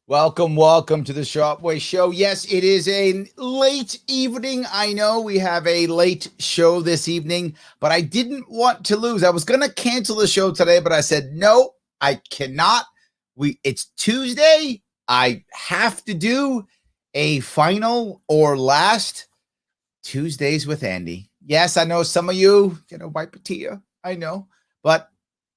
Welcome to the Sharpe Way show. Yes, it is a late evening. I know we have a late show this evening, but I didn't want to lose. I was going to cancel the show today, but I said, no, I cannot. It's Tuesday. I have to do a final or last Tuesdays with Andy. Yes, I know some of you, wipe a tear. I know, but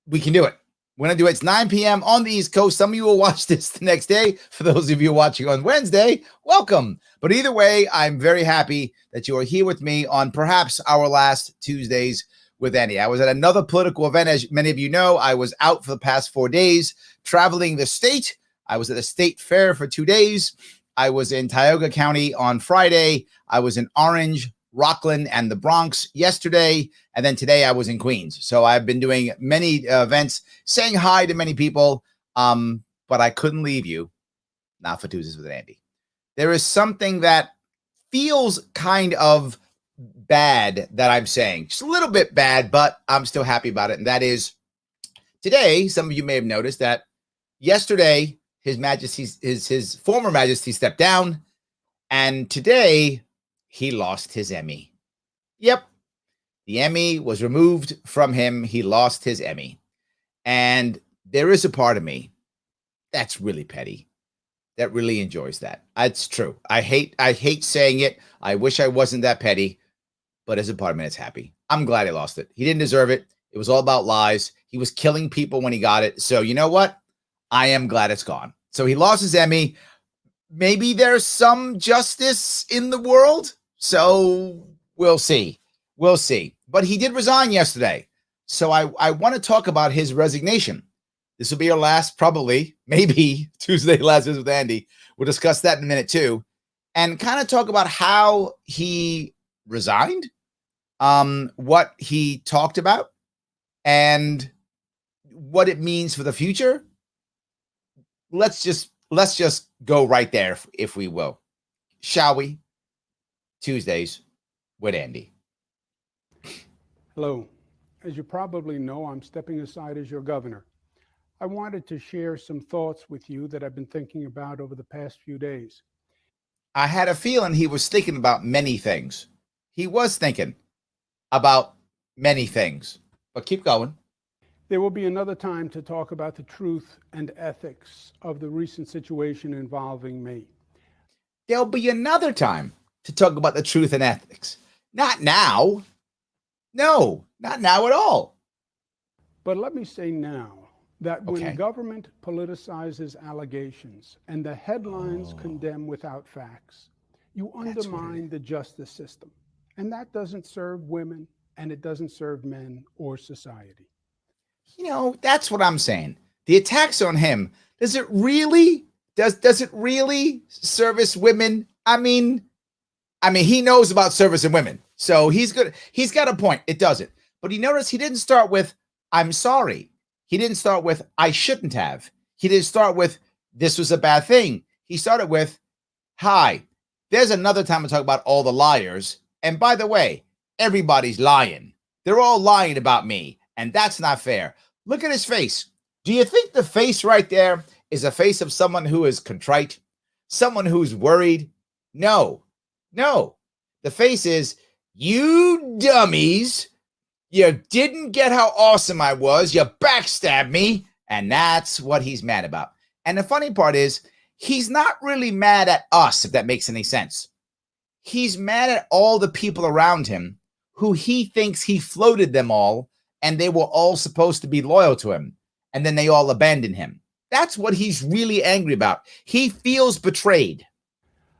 we can do it. We're going to do it. It's 9 p.m. on the East Coast. Some of you will watch this the next day. For those of you watching on Wednesday, welcome. But either way, I'm very happy that you are here with me on perhaps our last Tuesdays with Andy. I was at another political event. As many of you know, I was out for the past 4 days traveling the state. I was at a state fair for 2 days. I was in Tioga County on Friday. I was in Orange, Rockland, and the Bronx yesterday. And then today I was in Queens. So I've been doing many events, saying hi to many people. But I couldn't leave you, not for Tuesdays with Andy. There is something that feels kind of bad that I'm saying. Just a little bit bad, but I'm still happy about it. And that is today, some of you may have noticed that yesterday, his former majesty stepped down. And today he lost his Emmy. Yep. The Emmy was removed from him. He lost his Emmy. And there is a part of me that's really petty, that really enjoys that. It's true. I hate saying it. I wish I wasn't that petty, but as a part of me that's happy. I'm glad he lost it. He didn't deserve it. It was all about lies. He was killing people when he got it. So you know what? I am glad it's gone. So he lost his Emmy. Maybe there's some justice in the world. So we'll see. We'll see. But he did resign yesterday. So I want to talk about his resignation. This will be our last, probably, maybe Tuesday last visit with Andy. We'll discuss that in a minute too. And kind of talk about how he resigned, what he talked about, and what it means for the future. Let's just go right there, if we will. Shall we? Tuesdays with Andy. Hello. As you probably know, I'm stepping aside as your governor. I wanted to share some thoughts with you that I've been thinking about over the past few days. I had a feeling he was thinking about many things. He was thinking about many things. But keep going. There will be another time to talk about the truth and ethics of the recent situation involving me. There'll be another time to talk about the truth and ethics. Not now. No, not now at all. But let me say now that when government politicizes allegations and the headlines condemn without facts, you undermine the justice system. And that doesn't serve women, and it doesn't serve men or society. That's what I'm saying. The attacks on him, does it really service women? I mean, he knows about servicing women. So he's good. He's got a point. It doesn't. But you notice he didn't start with, I'm sorry. He didn't start with, I shouldn't have. He didn't start with, this was a bad thing. He started with, hi, there's another time to talk about all the liars. And by the way, everybody's lying. They're all lying about me. And that's not fair. Look at his face. Do you think the face right there is a face of someone who is contrite? Someone who's worried? No. The face is, you dummies, you didn't get how awesome I was. You backstabbed me. And that's what he's mad about. And the funny part is, he's not really mad at us, if that makes any sense. He's mad at all the people around him who he thinks he floated them all, and they were all supposed to be loyal to him. And then they all abandoned him. That's what he's really angry about. He feels betrayed.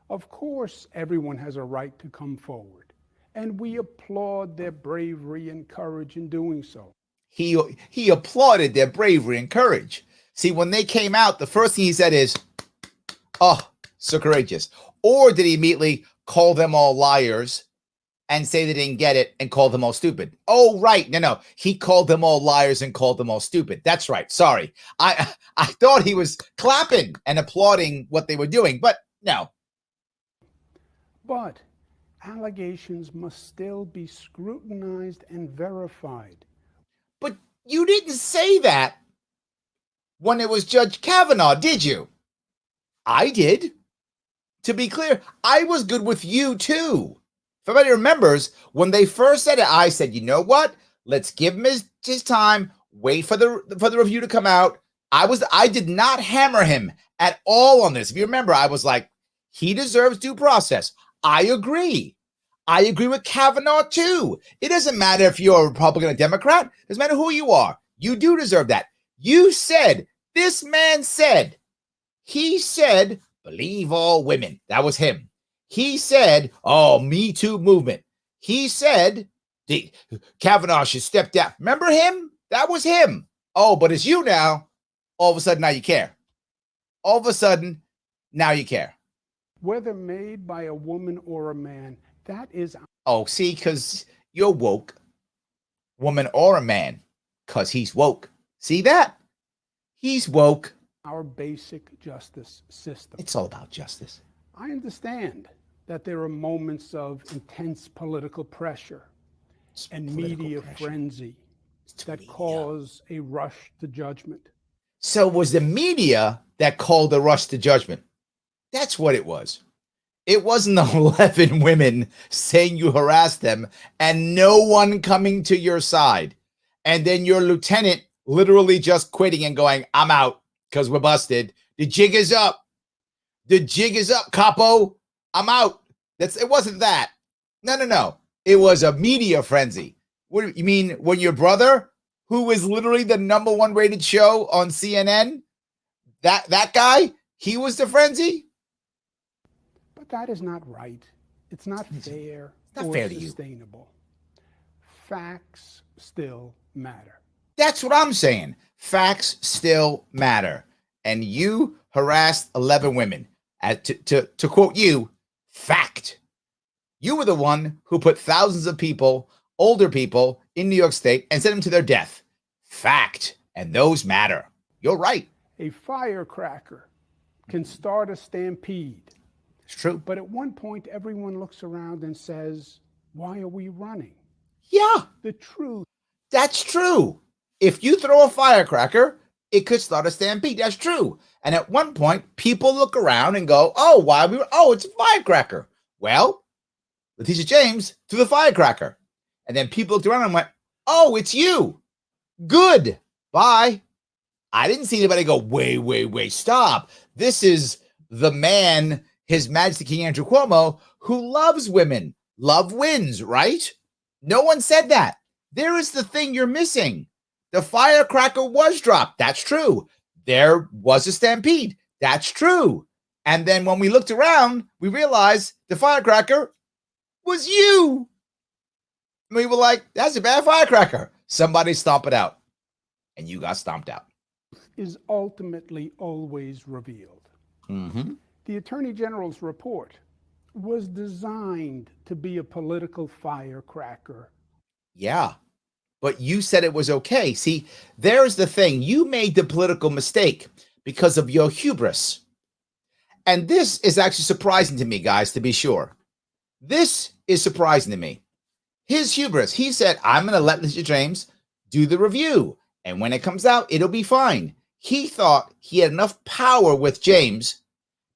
Of course, everyone has a right to come forward, and we applaud their bravery and courage in doing so. He applauded their bravery and courage. See, when they came out, the first thing he said is, oh, so courageous. Or did he immediately call them all liars and say they didn't get it and call them all stupid? Oh, right. No. He called them all liars and called them all stupid. That's right. Sorry. I thought he was clapping and applauding what they were doing, but no. But allegations must still be scrutinized and verified. But you didn't say that when it was Judge Kavanaugh, did you? I did. To be clear, I was good with you too. If everybody remembers, when they first said it, I said, you know what? Let's give him his time, wait for the review to come out. I did not hammer him at all on this. If you remember, I was like, he deserves due process. I agree. I agree with Kavanaugh too. It doesn't matter if you're a Republican or Democrat. It doesn't matter who you are. You do deserve that. You said, this man said, he said, believe all women. That was him. He said, oh, Me Too movement. He said, Kavanaugh should step down. Remember him? That was him. Oh, but it's you now. All of a sudden, now you care. All of a sudden, now you care. Whether made by a woman or a man, that is... Oh, see, because you're woke. Woman or a man, because he's woke. See that? He's woke. Our basic justice system. It's all about justice. I understand that there are moments of intense political pressure and media frenzy that cause a rush to judgment. So it was the media that called the rush to judgment. That's what it was. It wasn't the 11 women saying you harassed them and no one coming to your side. And then your lieutenant literally just quitting and going, I'm out because we're busted. The jig is up. The jig is up, capo. I'm out. It wasn't that. No. It was a media frenzy. What do you mean when your brother, who is literally the #1 rated show on CNN, that guy, he was the frenzy? But that is not right. It's not fair or sustainable. Facts still matter. That's what I'm saying. Facts still matter. And you harassed 11 women. To quote you, fact. You were the one who put thousands of people, older people, in New York State and sent them to their death. Fact. And those matter. You're right. A firecracker can start a stampede. It's true. But at one point, everyone looks around and says, why are we running? Yeah. The truth. That's true. If you throw a firecracker, it could start a stampede. That's true. And at one point, people look around and go, oh, it's a firecracker. Well, Letitia James threw the firecracker. And then people looked around and went, oh, it's you. Good. Bye. I didn't see anybody go, wait, stop. This is the man, His Majesty King Andrew Cuomo, who loves women. Love wins, right? No one said that. There is the thing you're missing. The firecracker was dropped. That's true. There was a stampede. That's true. And then when we looked around, we realized the firecracker was you. We were like, that's a bad firecracker. Somebody stomp it out. And you got stomped out. Is ultimately always revealed. Mm-hmm. The Attorney General's report was designed to be a political firecracker. Yeah. But you said it was okay. See, there's the thing. You made the political mistake because of your hubris. And this is actually surprising to me, guys, to be sure. This is surprising to me. His hubris. He said, I'm going to let Letitia James do the review. And when it comes out, it'll be fine. He thought he had enough power with James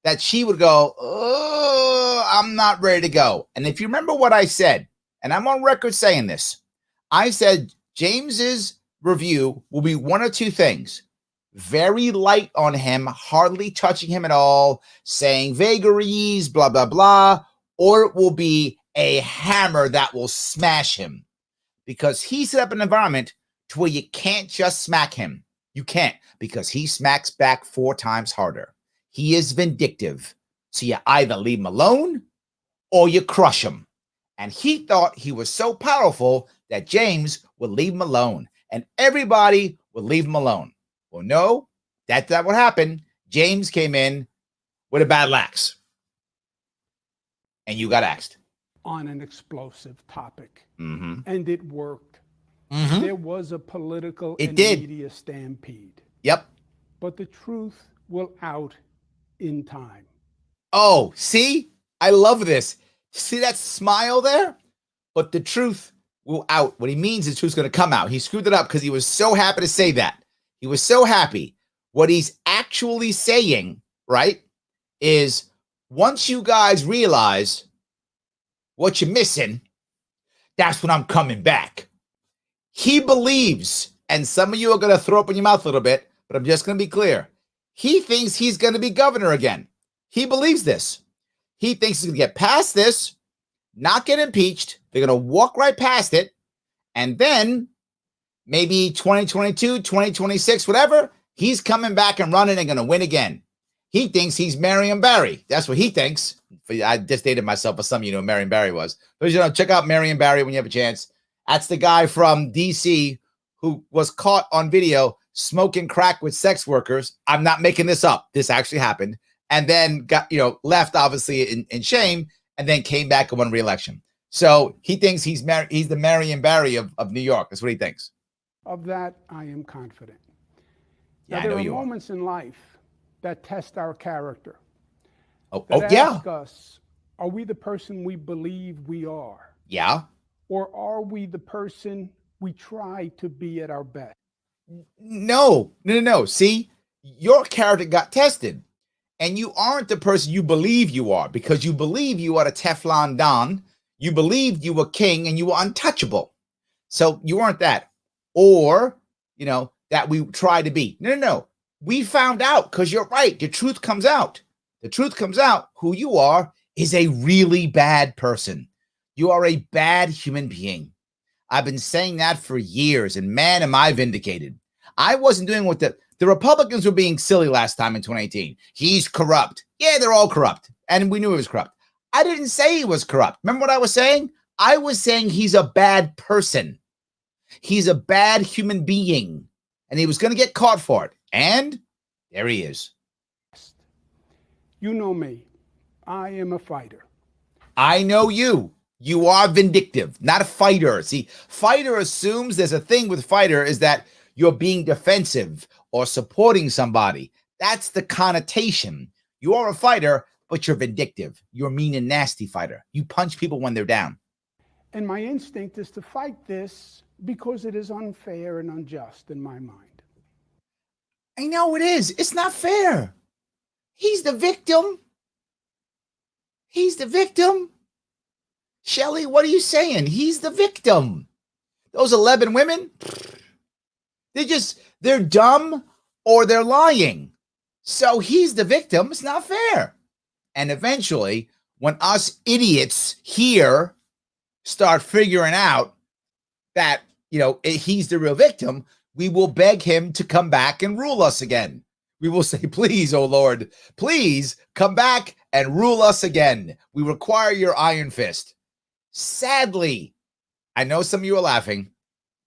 that she would go, oh, I'm not ready to go. And if you remember what I said, and I'm on record saying this, I said James's review will be one of two things. Very light on him, hardly touching him at all, saying vagaries, blah, blah, blah. Or it will be a hammer that will smash him. Because he set up an environment to where you can't just smack him. You can't, because he smacks back 4 times harder. He is vindictive. So you either leave him alone or you crush him. And he thought he was so powerful that James would leave him alone and everybody would leave him alone. Well, no, that's not what happened. James came in with a battle axe. And you got axed. On an explosive topic. Mm-hmm. And it worked. Mm-hmm. There was a political media stampede. Yep. But the truth will out in time. Oh, see? I love this. See that smile there? But the truth will out. What he means is the truth's going to come out. He screwed it up because he was so happy to say that. He was so happy. What he's actually saying, right, is once you guys realize what you're missing, that's when I'm coming back. He believes, and some of you are going to throw up in your mouth a little bit, but I'm just going to be clear. He thinks he's going to be governor again. He believes this. He thinks he's going to get past this, not get impeached. They're going to walk right past it. And then maybe 2022, 2026, whatever, he's coming back and running and going to win again. He thinks he's Marion Barry. That's what he thinks. I just dated myself, but some of you know who Marion Barry was. But check out Marion Barry when you have a chance. That's the guy from DC who was caught on video smoking crack with sex workers. I'm not making this up. This actually happened. And then got, left obviously in shame, and then came back and won re-election. So he thinks he's the Marion Barry of New York. That's what he thinks. Of that, I am confident. Yeah, now, there are moments in life that test our character. Ask us, are we the person we believe we are? Yeah. Or are we the person we try to be at our best? No. See, your character got tested, and you aren't the person you believe you are, because you believe you are the Teflon Don. You believed you were king and you were untouchable. So you weren't that. Or, that we try to be. No. We found out, because you're right. The truth comes out. The truth comes out. Who you are is a really bad person. You are a bad human being. I've been saying that for years, and man, am I vindicated. I wasn't doing what the Republicans were being silly last time in 2018. He's corrupt. Yeah, they're all corrupt. And we knew he was corrupt. I didn't say he was corrupt. Remember what I was saying? I was saying he's a bad person. He's a bad human being. And he was going to get caught for it. And there he is. You know me. I am a fighter. I know you. You are vindictive, not a fighter. See, fighter assumes there's a thing with fighter is that you're being defensive or supporting somebody. That's the connotation. You are a fighter, but you're vindictive. You're a mean and nasty fighter. You punch people when they're down. And my instinct is to fight this because it is unfair and unjust in my mind. I know it is. It's not fair. He's the victim. He's the victim. Shelley, what are you saying? He's the victim. Those 11 women, they're dumb or they're lying. So he's the victim. It's not fair. And eventually, when us idiots here start figuring out that, he's the real victim, we will beg him to come back and rule us again. We will say, please, oh Lord, please come back and rule us again. We require your iron fist. Sadly, I know some of you are laughing.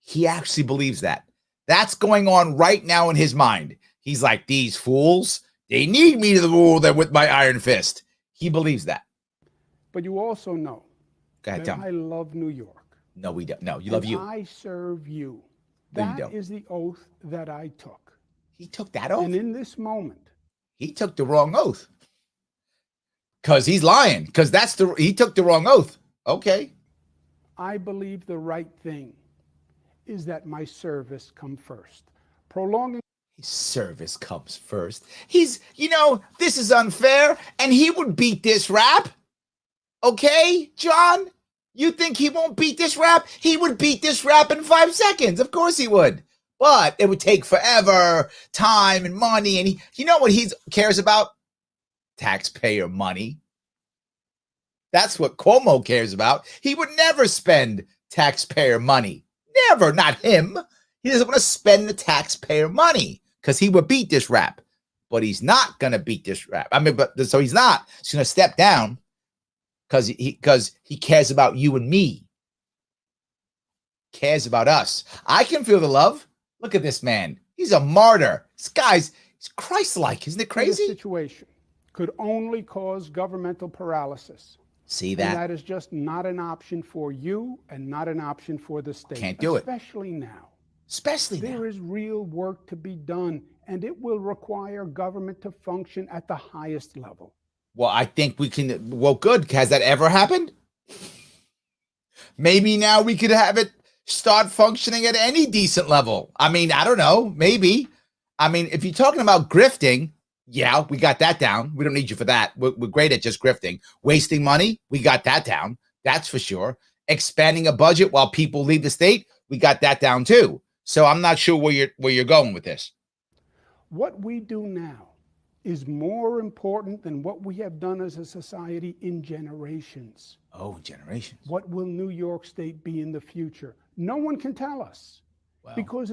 He actually believes that. That's going on right now in his mind. He's like, these fools, they need me to rule them with my iron fist. He believes that. But you also know that I love New York. No, we don't. No, you love you. I serve you. No, you that don't. is the oath that I took. He took that oath? And in this moment, he took the wrong oath. Because he's lying. Because he took the wrong oath. Okay. I believe the right thing is that my service come first. Prolonging his service comes first. This is unfair, and he would beat this rap. Okay, John? You think he won't beat this rap? He would beat this rap in 5 seconds. Of course he would. But it would take forever, time and money. And you know what he cares about? Taxpayer money. That's what Cuomo cares about. He would never spend taxpayer money. Never, not him. He doesn't want to spend the taxpayer money because he would beat this rap. But he's not going to beat this rap. So he's not. He's going to step down because he cares about you and me. Cares about us. I can feel the love. Look at this man. He's a martyr. This guy's Christ-like. Isn't it crazy? This situation could only cause governmental paralysis. See that? And that is just not an option for you and not an option for the state. Can't do it. Especially now. There is real work to be done, and it will require government to function at the highest level. Well, I think we can. Well, good. Has that ever happened? Maybe now we could have it start functioning at any decent level. I don't know. Maybe. If you're talking about grifting, Yeah, we got that down. We don't need you for that. We're great at just grifting. Wasting money, we got that down. That's for sure. Expanding a budget while people leave the state, we got that down too. So I'm not sure where you're going with this. What we do now is more important than what we have done as a society in generations. Oh, generations. What will New York State be in the future? No one can tell us. Well, because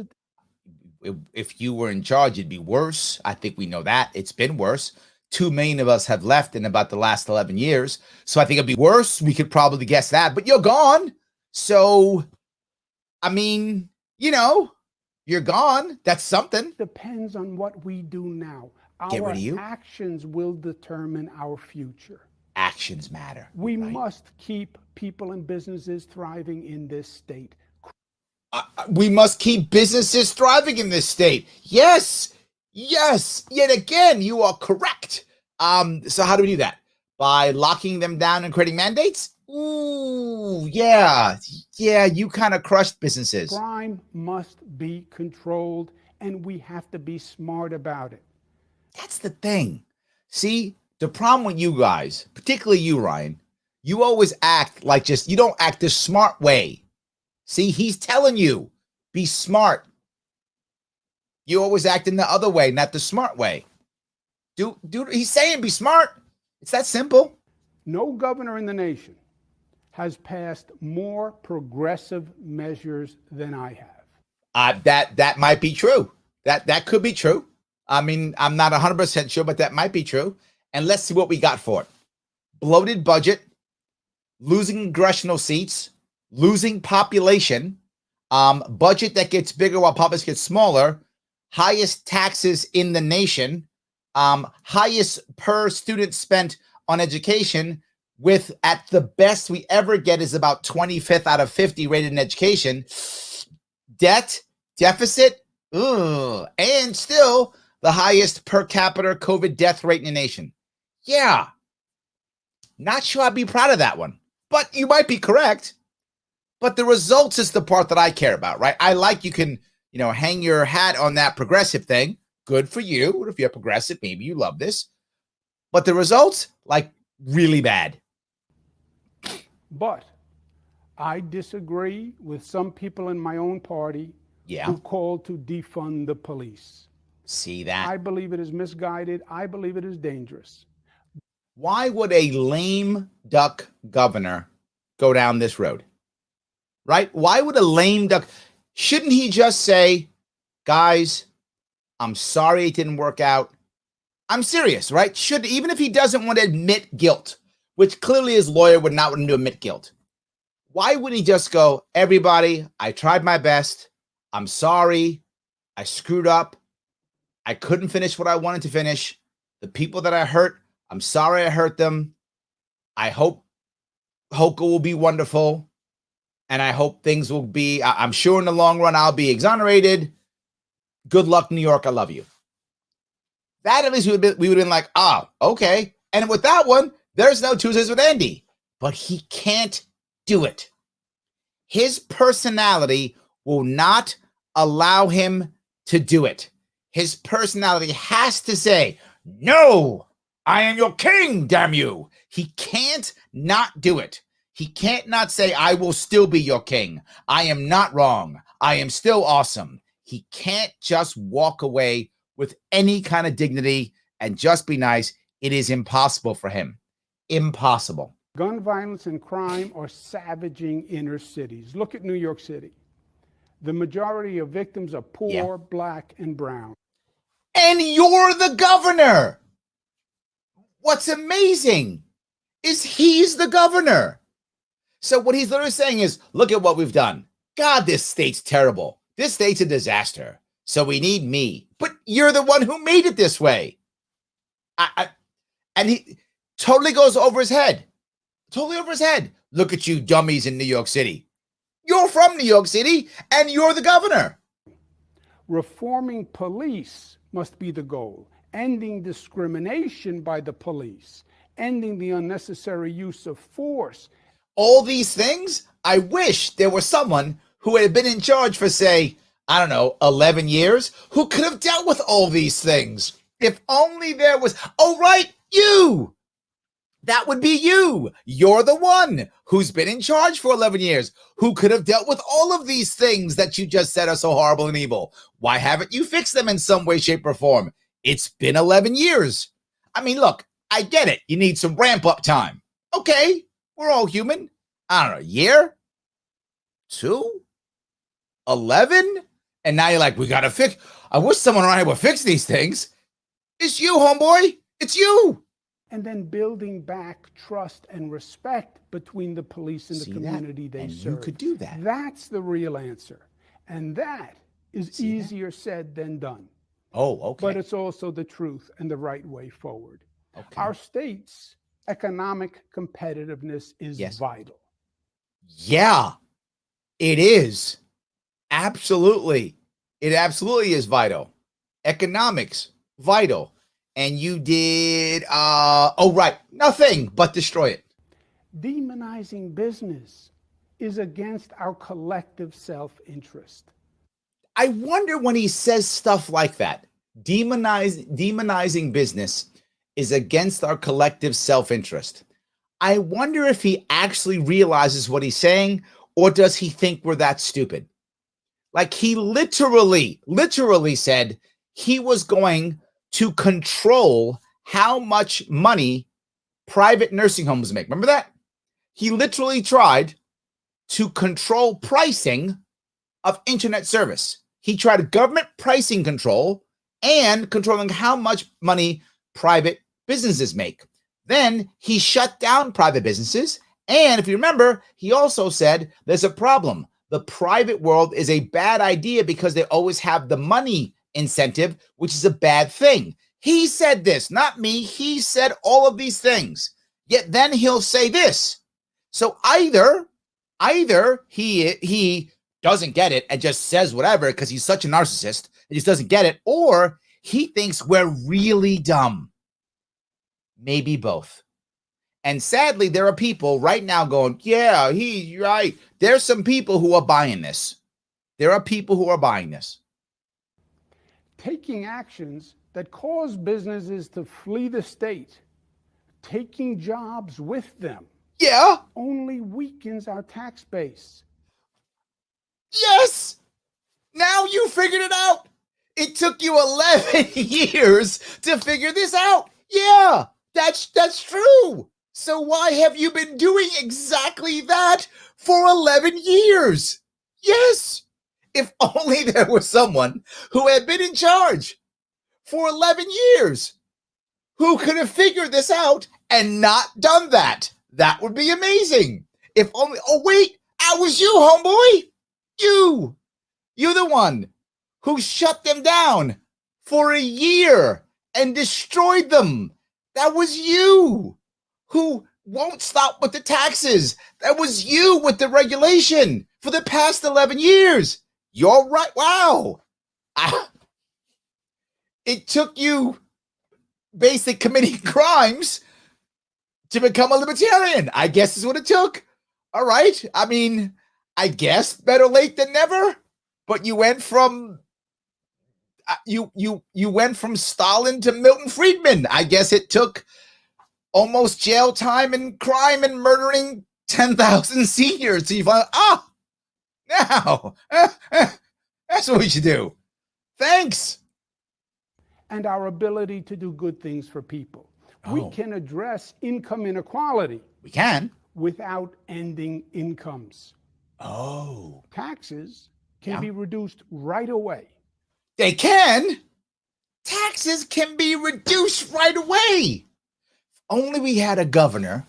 if you were in charge, it'd be worse. I think we know that. It's been worse. 2 million of us have left in about the last 11 years. So I think it'd be worse. We could probably guess that, but you're gone. So, I mean, you're gone. That's something. Depends on what we do now. Get rid of you? Actions will determine our future. Actions matter. We must keep people and businesses thriving in this state. We must keep businesses thriving in this state. Yes. Yet again, you are correct. So how do we do that? By locking them down and creating mandates? Ooh, yeah. You kind of crushed businesses. Crime must be controlled, and we have to be smart about it. That's the thing. See, the problem with you guys, particularly you, Ryan, you always act like you don't act the smart way. See, he's telling you, be smart. You always act in the other way, not the smart way. Dude, he's saying be smart. It's that simple. No governor in the nation has passed more progressive measures than I have. That might be true. That could be true. I mean, I'm not 100% sure, but that might be true. And let's see what we got for it. Bloated budget, losing congressional seats, losing population, budget that gets bigger while populace gets smaller, highest taxes in the nation, highest per student spent on education, with at the best we ever get is about 25th out of 50 rated in education, debt, deficit, and still the highest per capita COVID death rate in the nation. Yeah. Not sure I'd be proud of that one, but you might be correct. But the results is the part that I care about, right? I like you can, hang your hat on that progressive thing. Good for you. If you're progressive, maybe you love this. But the results, really bad. But I disagree with some people in my own party who called to defund the police. See that? I believe it is misguided. I believe it is dangerous. Why would a lame duck governor go down this road? Right? Why would a lame duck? Shouldn't he just say, guys, I'm sorry it didn't work out. I'm serious, right? Even if he doesn't want to admit guilt, which clearly his lawyer would not want him to admit guilt. Why wouldn't he just go, everybody, I tried my best. I'm sorry. I screwed up. I couldn't finish what I wanted to finish. The people that I hurt, I'm sorry I hurt them. I hope Hoka will be wonderful. And I hope things will be, I'm sure in the long run, I'll be exonerated. Good luck, New York. I love you. That at least we would have been like, okay. And with that one, there's no Tuesdays with Andy. But he can't do it. His personality will not allow him to do it. His personality has to say, no, I am your king, damn you. He can't not do it. He can't not say, I will still be your king. I am not wrong. I am still awesome. He can't just walk away with any kind of dignity and just be nice. It is impossible for him. Impossible. Gun violence and crime are savaging inner cities. Look at New York City. The majority of victims are poor, black, and brown. And you're the governor. What's amazing is he's the governor. So what he's literally saying is, look at what we've done. God, this state's terrible. This state's a disaster. So we need me. But you're the one who made it this way. And he totally goes over his head. Totally over his head. Look at you dummies in New York City. You're from New York City and you're the governor. Reforming police must be the goal. Ending discrimination by the police. Ending the unnecessary use of force. All these things, I wish there was someone who had been in charge for, say, 11 years, who could have dealt with all these things. If only there was, oh, right, you. That would be you. You're the one who's been in charge for 11 years, who could have dealt with all of these things that you just said are so horrible and evil. Why haven't you fixed them in some way, shape, or form? It's been 11 years. I mean, look, I get it. You need some ramp up time. Okay, we're all human. I don't know, a year? 2? 11? And now you're like, we got to fix. I wish someone around here would fix these things. It's you, homeboy. It's you. And then building back trust and respect between the police and the community they serve. You could do that. That's the real answer. And that is easier said than done. Oh, okay. But it's also the truth and the right way forward. Okay. Our state's economic competitiveness is vital. Yeah, it is. Absolutely. It absolutely is vital. Economics, vital. And you did, nothing but destroy it. Demonizing business is against our collective self-interest. I wonder when he says stuff like that, demonizing business is against our collective self-interest. I wonder if he actually realizes what he's saying, or does he think we're that stupid? Like he literally said he was going to control how much money private nursing homes make. Remember that? He literally tried to control pricing of internet service. He tried government pricing control and controlling how much money private businesses make. Then he shut down private businesses. And if you remember, he also said there's a problem. The private world is a bad idea because they always have the money incentive, which is a bad thing. He said this, not me. He said all of these things. Yet then he'll say this. So either he doesn't get it and just says whatever because he's such a narcissist, he just doesn't get it, or he thinks we're really dumb. Maybe both. And sadly, there are people right now going, yeah, he's right. There's some people who are buying this. There are people who are buying this. Taking actions that cause businesses to flee the state, taking jobs with them, only weakens our tax base. Yes! Now you figured it out. It took you 11 years to figure this out. Yeah, that's true. So why have you been doing exactly that for 11 years? Yes. If only there was someone who had been in charge for 11 years who could have figured this out and not done that. That would be amazing. If only, oh wait, that was you, homeboy. You're the one who shut them down for a year and destroyed them. That was you. Who won't stop with the taxes. That was you with the regulation for the past 11 years. You're right. Wow. It took you basically committing crimes to become a libertarian. I guess is what it took. All right. I mean, I guess better late than never. But you went from you went from Stalin to Milton Friedman. I guess it took almost jail time and crime and murdering 10,000 seniors. So you find, now, that's what we should do. Thanks. And our ability to do good things for people. We can address income inequality. We can. Without ending incomes. Taxes can be reduced right away. They can. Taxes can be reduced right away. Only we had a governor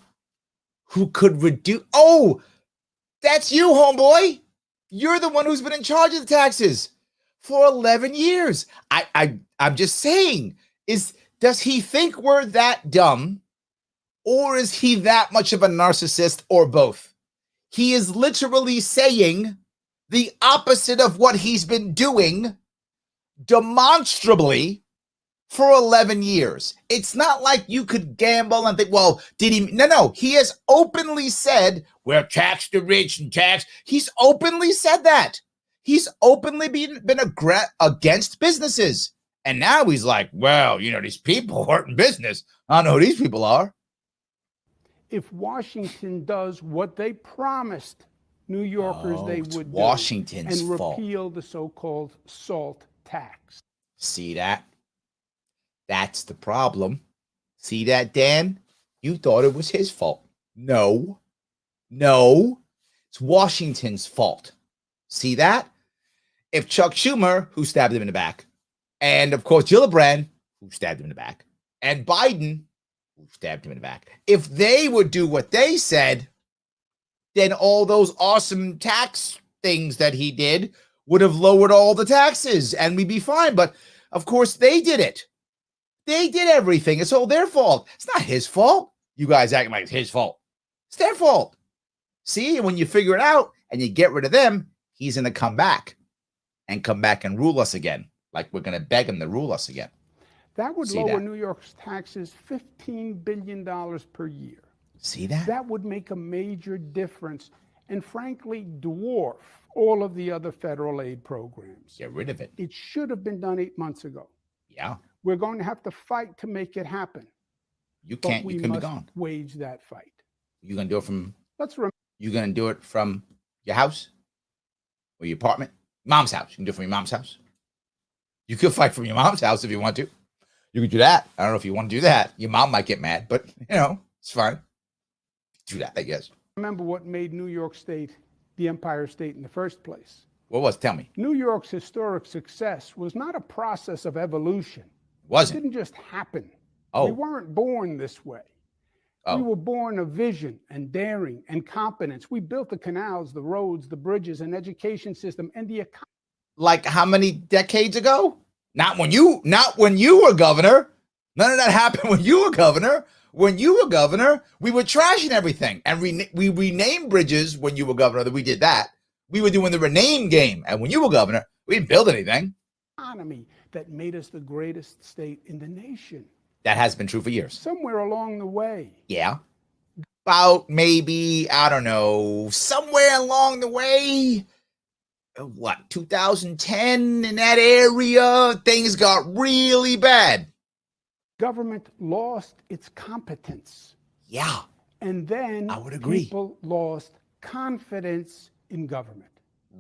who could reduce. Oh, that's you, homeboy. You're the one who's been in charge of the taxes for 11 years. I'm just saying, does he think we're that dumb, or is he that much of a narcissist, or both? He is literally saying the opposite of what he's been doing demonstrably for 11 years. It's not like you could gamble and think, well, did he? No. He has openly said, we're tax the rich and tax. He's openly said that. He's openly been against businesses And now he's like, well, these people hurting business. I don't know who these people are. If Washington does what they promised New Yorkers they would Washington's do and fault. repeal the so-called SALT tax. See that? That's the problem. See that, Dan? You thought it was his fault. No. It's Washington's fault. See that? If Chuck Schumer, who stabbed him in the back, and of course Gillibrand, who stabbed him in the back, and Biden, who stabbed him in the back, if they would do what they said, then all those awesome tax things that he did would have lowered all the taxes and we'd be fine. But of course they did it. They did everything. It's all their fault. It's not his fault. You guys acting like it's his fault. It's their fault. See, and when you figure it out and you get rid of them, he's going to come back and rule us again. Like we're going to beg him to rule us again. That would lower New York's taxes $15 billion per year. See that? That would make a major difference and frankly dwarf all of the other federal aid programs. Get rid of it. It should have been done 8 months ago. Yeah. We're going to have to fight to make it happen. You can't. You can be gone. Wage that fight. You're going to do it from... You're going to do it from your house or your apartment? Mom's house. You can do it from your mom's house. You could fight from your mom's house if you want to. You could do that. I don't know if you want to do that. Your mom might get mad, but, it's fine. Do that, I guess. Remember what made New York State the Empire State in the first place? What was it? Tell me. New York's historic success was not a process of evolution. Wasn't. It didn't just happen. Oh. We weren't born this way. Oh. We were born of vision and daring and competence. We built the canals, the roads, the bridges, and education system, and the economy. Like how many decades ago? Not when you were governor. None of that happened when you were governor. When you were governor, we were trashing everything. And we renamed bridges when you were governor. That we did that. We were doing the rename game. And when you were governor, we didn't build anything. Economy that made us the greatest state in the nation. That has been true for years. Somewhere along the way. Yeah. About maybe, I don't know, somewhere along the way, 2010 in that area, things got really bad. Government lost its competence. Yeah. And then I would agree. People lost confidence in government.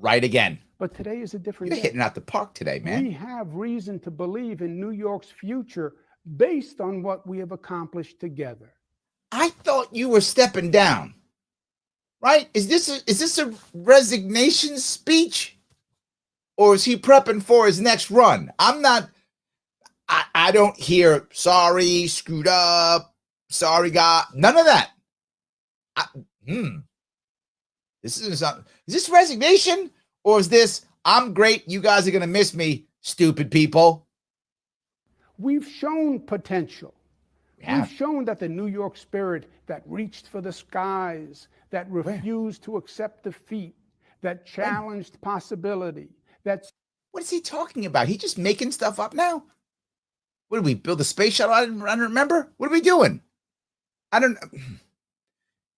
Right again. But today is a different You're hitting out the park today, man. We have reason to believe in New York's future based on what we have accomplished together. I thought you were stepping down. Right? Is this a resignation speech? Or is he prepping for his next run? I don't hear sorry, screwed up, sorry, God. None of that. Is this resignation? Or is this, I'm great, you guys are going to miss me, stupid people? We've shown potential. Yeah. We've shown that the New York spirit that reached for the skies, that refused to accept defeat, that challenged possibility, What is he talking about? He just making stuff up now? What did we build a space shuttle? I don't remember. What are we doing?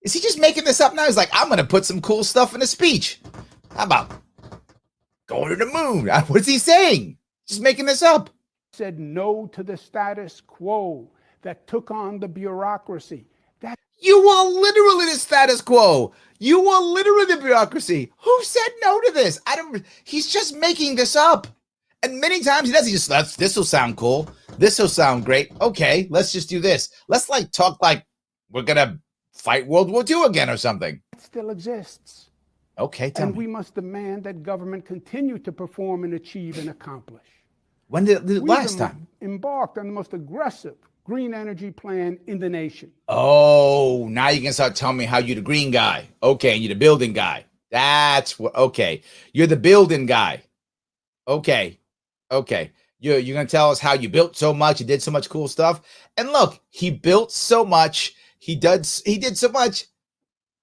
Is he just making this up now? He's like, I'm going to put some cool stuff in a speech. How about going to the moon? What is he saying? Just making this up. Said no to the status quo that took on the bureaucracy. You were literally the status quo. You were literally the bureaucracy. Who said no to this? He's just making this up. And many times he does. This will sound cool. This will sound great. Okay, let's just do this. Let's talk like we're going to fight World War II again or something. It still exists. Okay, tell me. And we must demand that government continue to perform and achieve and accomplish. When did it last time? Embarked on the most aggressive green energy plan in the nation. Oh, now you can start telling me how you're the green guy. Okay, you're the building guy. That's what, okay. You're the building guy. Okay. You're going to tell us how you built so much, you did so much cool stuff. And look, he built so much, he did so much,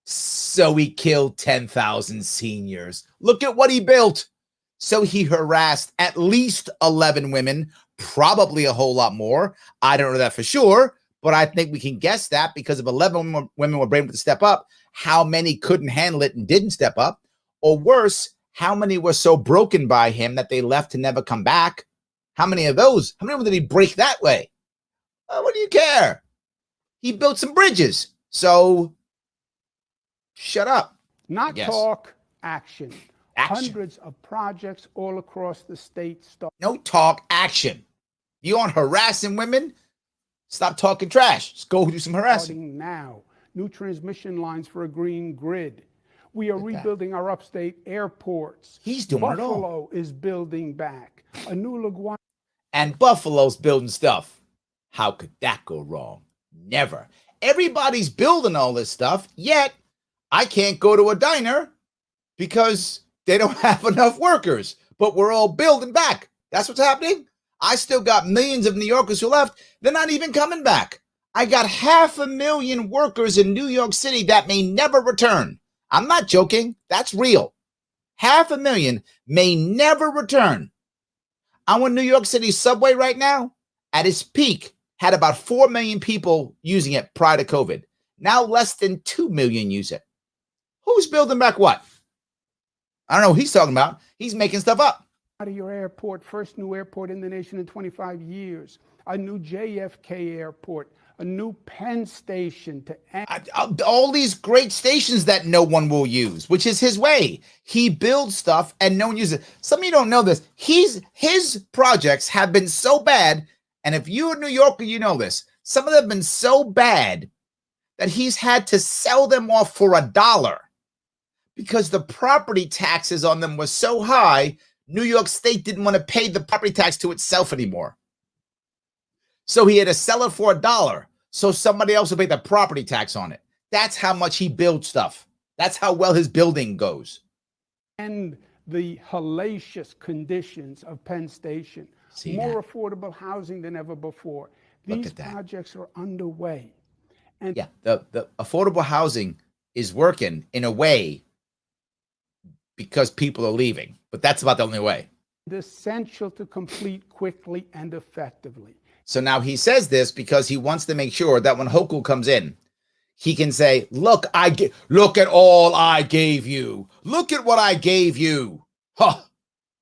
so he killed 10,000 seniors. Look at what he built. So he harassed at least 11 women, probably a whole lot more. I don't know that for sure, but I think we can guess that because if 11 women were brave enough to step up, how many couldn't handle it and didn't step up? Or worse, how many were so broken by him that they left to never come back? How many of those? How many of them did he break that way? What do you care? He built some bridges. So shut up. Not talk, action. Action. Hundreds of projects all across the state. No talk, action. You aren't harassing women? Stop talking trash. Let's go do some harassing. Starting now. New transmission lines for a green grid. We are rebuilding our upstate airports. He's doing it all. Buffalo is building back. A new LaGuardia. And Buffalo's building stuff. How could that go wrong? Never. Everybody's building all this stuff, yet I can't go to a diner because they don't have enough workers. But we're all building back. That's what's happening. I still got millions of New Yorkers who left. They're not even coming back. I got 500,000 workers in New York City that may never return. I'm not joking. That's real. 500,000 may never return. I'm on New York City subway right now. At its peak, had about 4 million people using it prior to COVID. Now less than 2 million use it. Who's building back what? I don't know what he's talking about. He's making stuff up. Out of your airport, first new airport in the nation in 25 years. A new JFK airport, a new Penn Station to all these great stations that no one will use, which is his way. He builds stuff and no one uses it. Some of you don't know this. His projects have been so bad, and if you're a New Yorker, you know this. Some of them have been so bad that he's had to sell them off for $1 because the property taxes on them were so high. New York State didn't want to pay the property tax to itself anymore. So he had to sell it for $1 so somebody else would pay the property tax on it. That's how much he builds stuff. That's how well his building goes. And the hellacious conditions of Penn Station. More affordable housing than ever before. These projects are underway. And yeah, the affordable housing is working in a way because people are leaving. But that's about the only way. It's essential to complete quickly and effectively. So now he says this because he wants to make sure that when Hochul comes in, he can say, look at all I gave you. Look at what I gave you. Huh,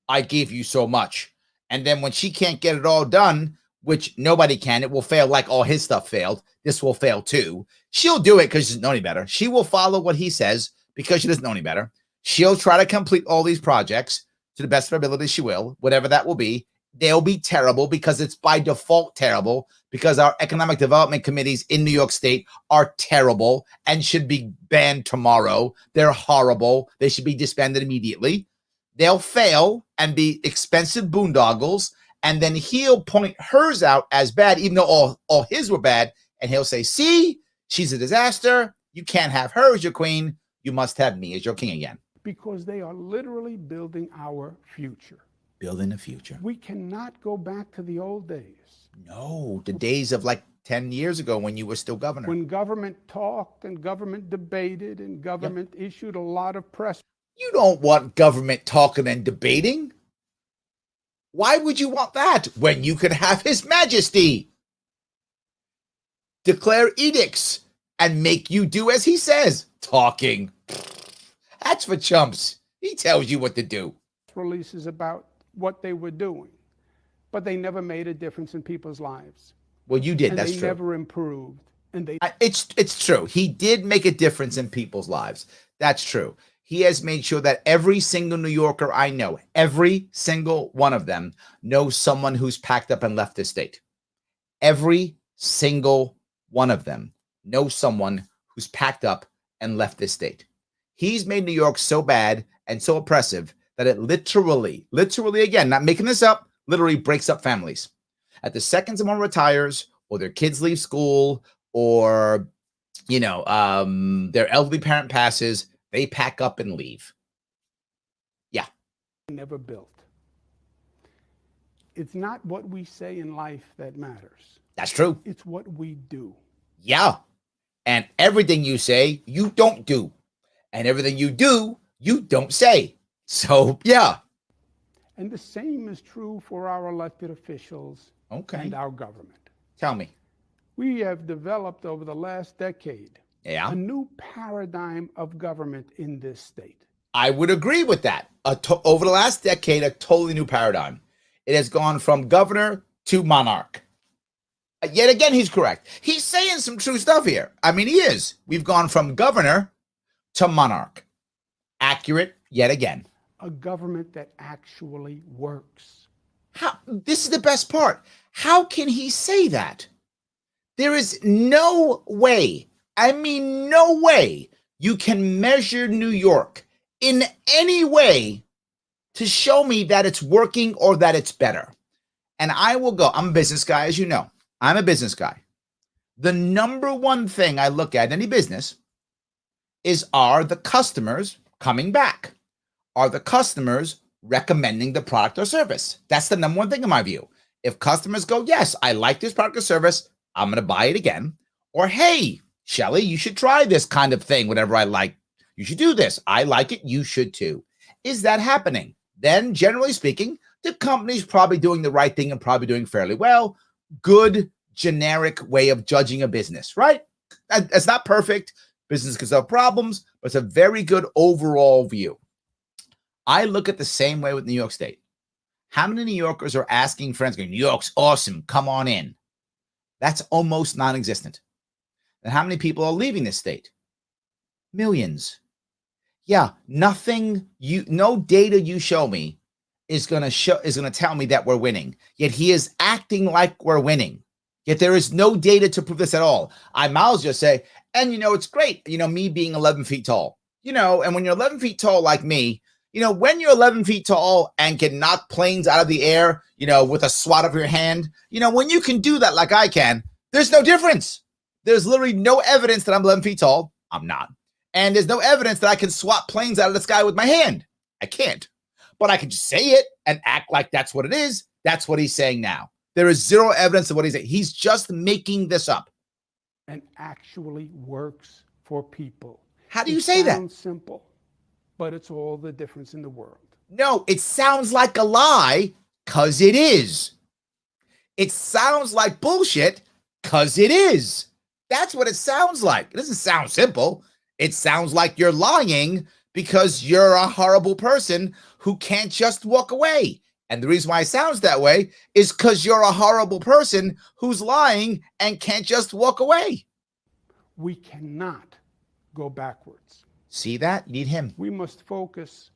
I gave you so much. And then when she can't get it all done, which nobody can, it will fail like all his stuff failed. This will fail too. She'll do it because she doesn't know any better. She will follow what he says because she doesn't know any better. She'll try to complete all these projects to the best of her ability. She will, whatever that will be. They'll be terrible because it's by default terrible because our economic development committees in New York State are terrible and should be banned tomorrow. They're horrible. They should be disbanded immediately. They'll fail and be expensive boondoggles. And then he'll point hers out as bad, even though all his were bad. And he'll say, see, she's a disaster. You can't have her as your queen. You must have me as your king again. Because they are literally building our future. Building a future. We cannot go back to the old days. No, the days of like 10 years ago when you were still governor. When government talked and government debated and government issued a lot of press. You don't want government talking and debating. Why would you want that when you could have His Majesty declare edicts and make you do as he says? Talking. That's for chumps. He tells you what to do. Releases about what they were doing, but they never made a difference in people's lives. Well, you did. And that's they true. Never improved. And it's true. He did make a difference in people's lives. That's true. He has made sure that every single New Yorker I know, every single one of them knows someone who's packed up and left this state. Every single one of them knows someone who's packed up and left this state. He's made New York so bad and so oppressive that it literally, again, not making this up, literally breaks up families. At the second someone retires or their kids leave school or, their elderly parent passes, they pack up and leave. Yeah. Never built. It's not what we say in life that matters. That's true. It's what we do. Yeah. And everything you say, you don't do. And everything you do, you don't say. So, yeah. And the same is true for our elected officials and our government. Tell me. We have developed over the last decade a new paradigm of government in this state. I would agree with that. Over the last decade, a totally new paradigm. It has gone from governor to monarch. Yet again, he's correct. He's saying some true stuff here. I mean, he is. We've gone from governor to monarch. Accurate yet again. A government that actually works. This is the best part. How can he say that? There is no way, I mean, no way you can measure New York in any way to show me that it's working or that it's better. And I will go. I'm a business guy, as you know. I'm a business guy. The number one thing I look at in any business is, are the customers coming back? Are the customers recommending the product or service? That's the number one thing in my view. If customers go, yes, I like this product or service, I'm going to buy it again. Or, hey, Shelly, you should try this kind of thing, whatever I like. You should do this. I like it. You should too. Is that happening? Then, generally speaking, the company's probably doing the right thing and probably doing fairly well. Good, generic way of judging a business, right? It's not perfect. Business can have problems, but it's a very good overall view. I look at the same way with New York State. How many New Yorkers are asking friends, going, New York's awesome, come on in? That's almost non-existent. And how many people are leaving this state? Millions. Yeah, nothing, no data you show me is going to tell me that we're winning. Yet he is acting like we're winning. Yet there is no data to prove this at all. I might as well just say, and it's great, me being 11 feet tall, and when you're 11 feet tall like me, when you're 11 feet tall and can knock planes out of the air, with a swat of your hand, when you can do that like I can, there's no difference. There's literally no evidence that I'm 11 feet tall. I'm not. And there's no evidence that I can swat planes out of the sky with my hand. I can't. But I can just say it and act like that's what it is. That's what he's saying now. There is zero evidence of what he's saying. He's just making this up. And actually works for people. How do you say that? It sounds simple, but it's all the difference in the world. No, it sounds like a lie because it is. It sounds like bullshit because it is. That's what it sounds like. It doesn't sound simple. It sounds like you're lying because you're a horrible person who can't just walk away. And the reason why it sounds that way is because you're a horrible person who's lying and can't just walk away. We cannot go backwards. See that? You need him. We must focus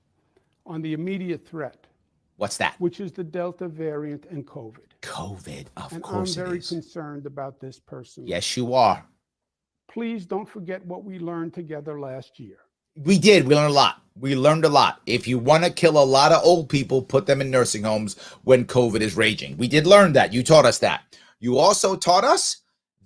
on the immediate threat. What's that? Which is the Delta variant and COVID. COVID, of course it is. And I'm very concerned about this personally. Yes, you are. Please don't forget what we learned together last year. We did. We learned a lot. We learned a lot. If you want to kill a lot of old people, put them in nursing homes when COVID is raging. We did learn that. You taught us that. You also taught us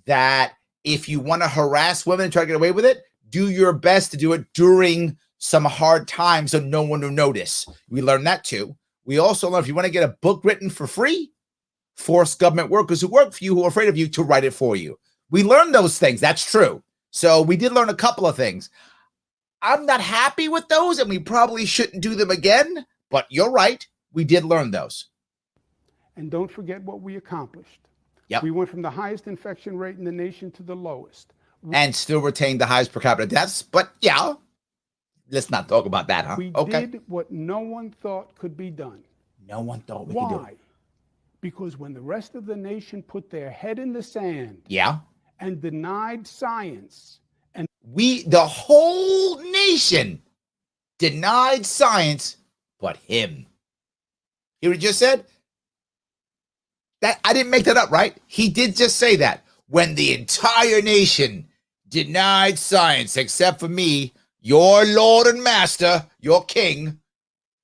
that if you want to harass women and try to get away with it, do your best to do it during some hard times so no one will notice. We learned that too. We also learned if you want to get a book written for free, force government workers who work for you, who are afraid of you, to write it for you. We learned those things. That's true. So we did learn a couple of things. I'm not happy with those, and we probably shouldn't do them again, but you're right. We did learn those. And don't forget what we accomplished. Yep. We went from the highest infection rate in the nation to the lowest. And still retained the highest per capita deaths. But yeah, let's not talk about that, huh? We did what no one thought could be done. No one thought we could do it. Why? Because when the rest of the nation put their head in the sand and denied science, and the whole nation denied science but him. Hear what he just said? That I didn't make that up, right? He did just say that. When the entire nation denied science except for me, your Lord and Master, your king,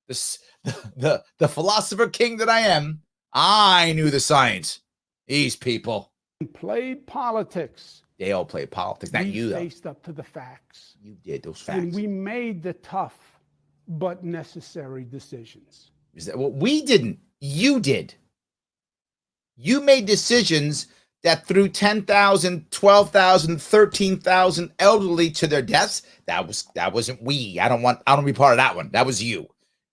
the philosopher king that I am, I knew the science. These people played politics. They all played politics, not you, though. We faced up to the facts. You did those facts. And we made the tough but necessary decisions. Is that what we didn't? You did. You made decisions that threw 10,000, 12,000, 13,000 elderly to their deaths. That wasn't we. I don't want to be part of that one. That was you.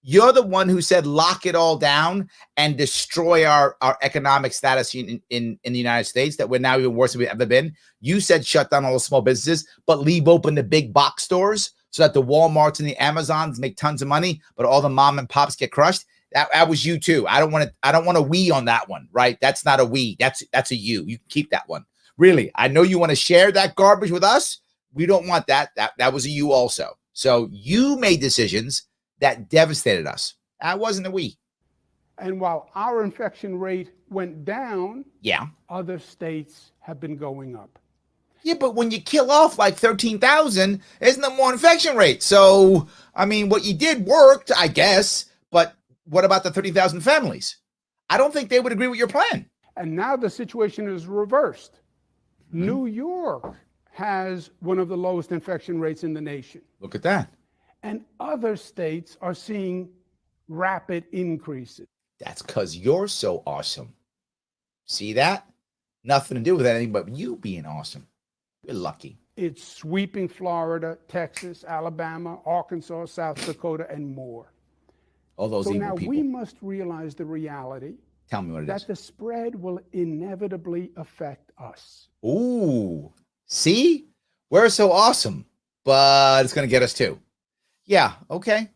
You're the one who said lock it all down and destroy our economic status in the United States, that we're now even worse than we've ever been. You said shut down all the small businesses, but leave open the big box stores so that the Walmarts and the Amazons make tons of money, but all the mom and pops get crushed. That was you too. I don't want a we on that one, right? That's not a we. That's a you. You can keep that one. Really, I know you want to share that garbage with us. We don't want that. That was a you also. So you made decisions that devastated us. That wasn't a we. And while our infection rate went down, yeah, other states have been going up. Yeah, but when you kill off like 13,000, isn't there more infection rate? So, I mean, what you did worked, I guess, but what about the 30,000 families? I don't think they would agree with your plan. And now the situation is reversed. New York has one of the lowest infection rates in the nation. Look at that. And other states are seeing rapid increases. That's because you're so awesome. See that? Nothing to do with anything but you being awesome. You're lucky. It's sweeping Florida, Texas, Alabama, Arkansas, South Dakota, and more. All those evil people. So now we must realize the reality. Tell me what it is. That the spread will inevitably affect us. Ooh, see? We're so awesome, but it's going to get us too. Yeah, okay.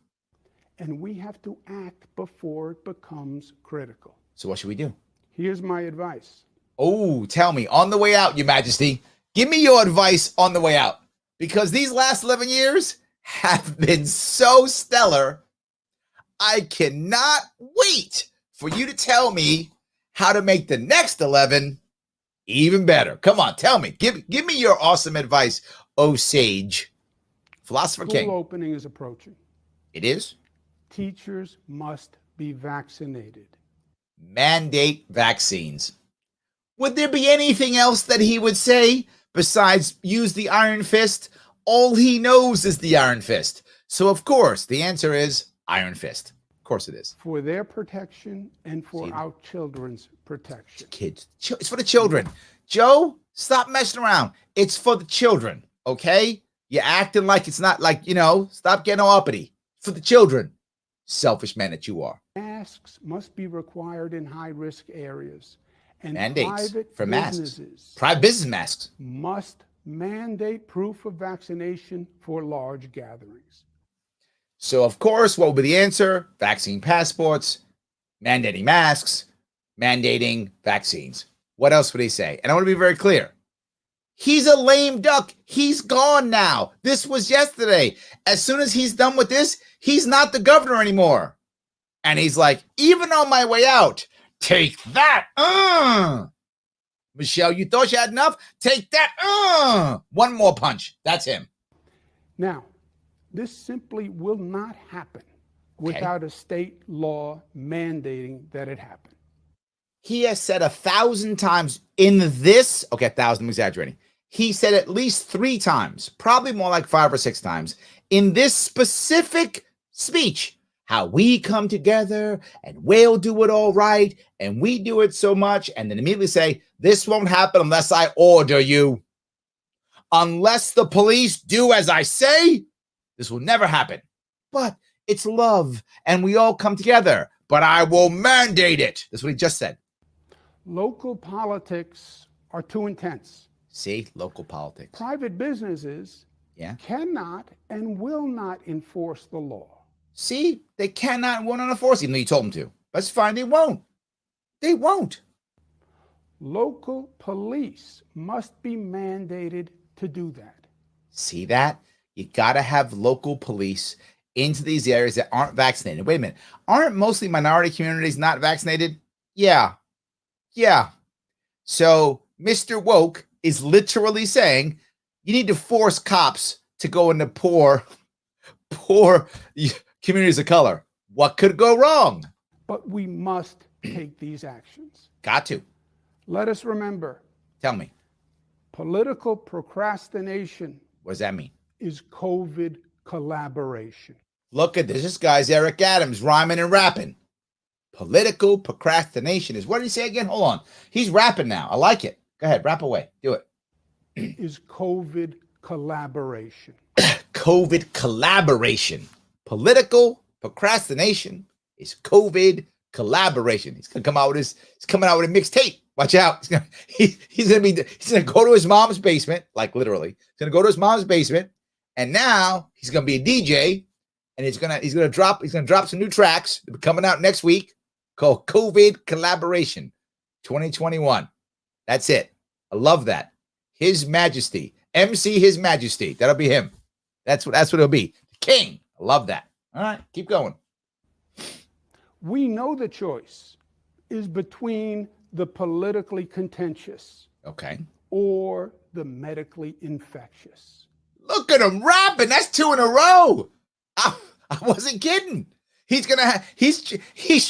And we have to act before it becomes critical. So what should we do? Here's my advice. Oh, tell me, on the way out, Your Majesty. Give me your advice on the way out, because these last 11 years have been so stellar. I cannot wait for you to tell me how to make the next 11 even better. Come on, tell me. Give me your awesome advice, oh sage. Philosopher King. School opening is approaching. It is? Teachers must be vaccinated. Mandate vaccines. Would there be anything else that he would say besides use the iron fist? All he knows is the iron fist. So, of course, the answer is iron fist. Of course it is. For their protection and for our children's protection. Kids. It's for the children. Joe, stop messing around. It's for the children, okay? You're acting like it's not like, stop getting all uppity. For the children. Selfish man that you are. Masks must be required in high-risk areas. And mandates private for businesses masks. Private business masks. Must mandate proof of vaccination for large gatherings. So, of course, what would be the answer? Vaccine passports, mandating masks, mandating vaccines. What else would he say? And I want to be very clear. He's a lame duck. He's gone now. This was yesterday. As soon as he's done with this, he's not the governor anymore. And he's like, even on my way out, take that. Michelle, you thought you had enough? Take that. One more punch. That's him. Now, this simply will not happen without a state law mandating that it happen. He has said 1,000 times in this. Okay, 1,000, I'm exaggerating. He said at least 3 times, probably more like 5 or 6 times, in this specific speech, how we come together and we'll do it all right and we do it so much, and then immediately say, this won't happen unless I order you. Unless the police do as I say, this will never happen. But it's love and we all come together, but I will mandate it. That's what he just said. Local politics are too intense. See, local politics. Private businesses cannot and will not enforce the law. See, they cannot and will not enforce it, even though you told them to. That's fine, they won't. They won't. Local police must be mandated to do that. See that? You got to have local police into these areas that aren't vaccinated. Wait a minute. Aren't mostly minority communities not vaccinated? Yeah. So Mr. Woke is literally saying you need to force cops to go into poor communities of color. What could go wrong? But we must take these actions. Got to. Let us remember. Tell me. Political procrastination. What does that mean? Is COVID collaboration. Look at this. This guy's Eric Adams rhyming and rapping. Political procrastination is, what did he say again? Hold on. He's rapping now. I like it. Go ahead. Rap away. Do it. Is COVID collaboration. COVID collaboration. Political procrastination is COVID collaboration. He's coming out with a mixtape. Watch out. He's gonna go to his mom's basement, like literally. He's gonna go to his mom's basement, and now he's gonna be a DJ, and and he's gonna drop some new tracks coming out next week called COVID Collaboration 2021. That's it. I love that. His Majesty, MC His Majesty. That'll be him. That's what it'll be. King. I love that. All right, keep going. We know the choice is between the politically contentious, okay, or the medically infectious. Look at him rapping. That's 2 in a row. I wasn't kidding. He's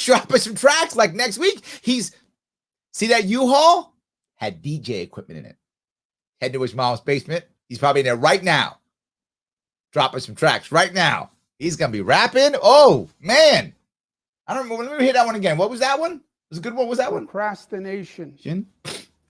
dropping some tracks like next week. See that U-Haul had DJ equipment in it. Head to his mom's basement. He's probably in there right now, dropping some tracks right now. He's gonna be rapping. Oh man, I don't remember. Let me hear that one again. What was that one? Was a good one. What was that one? Procrastination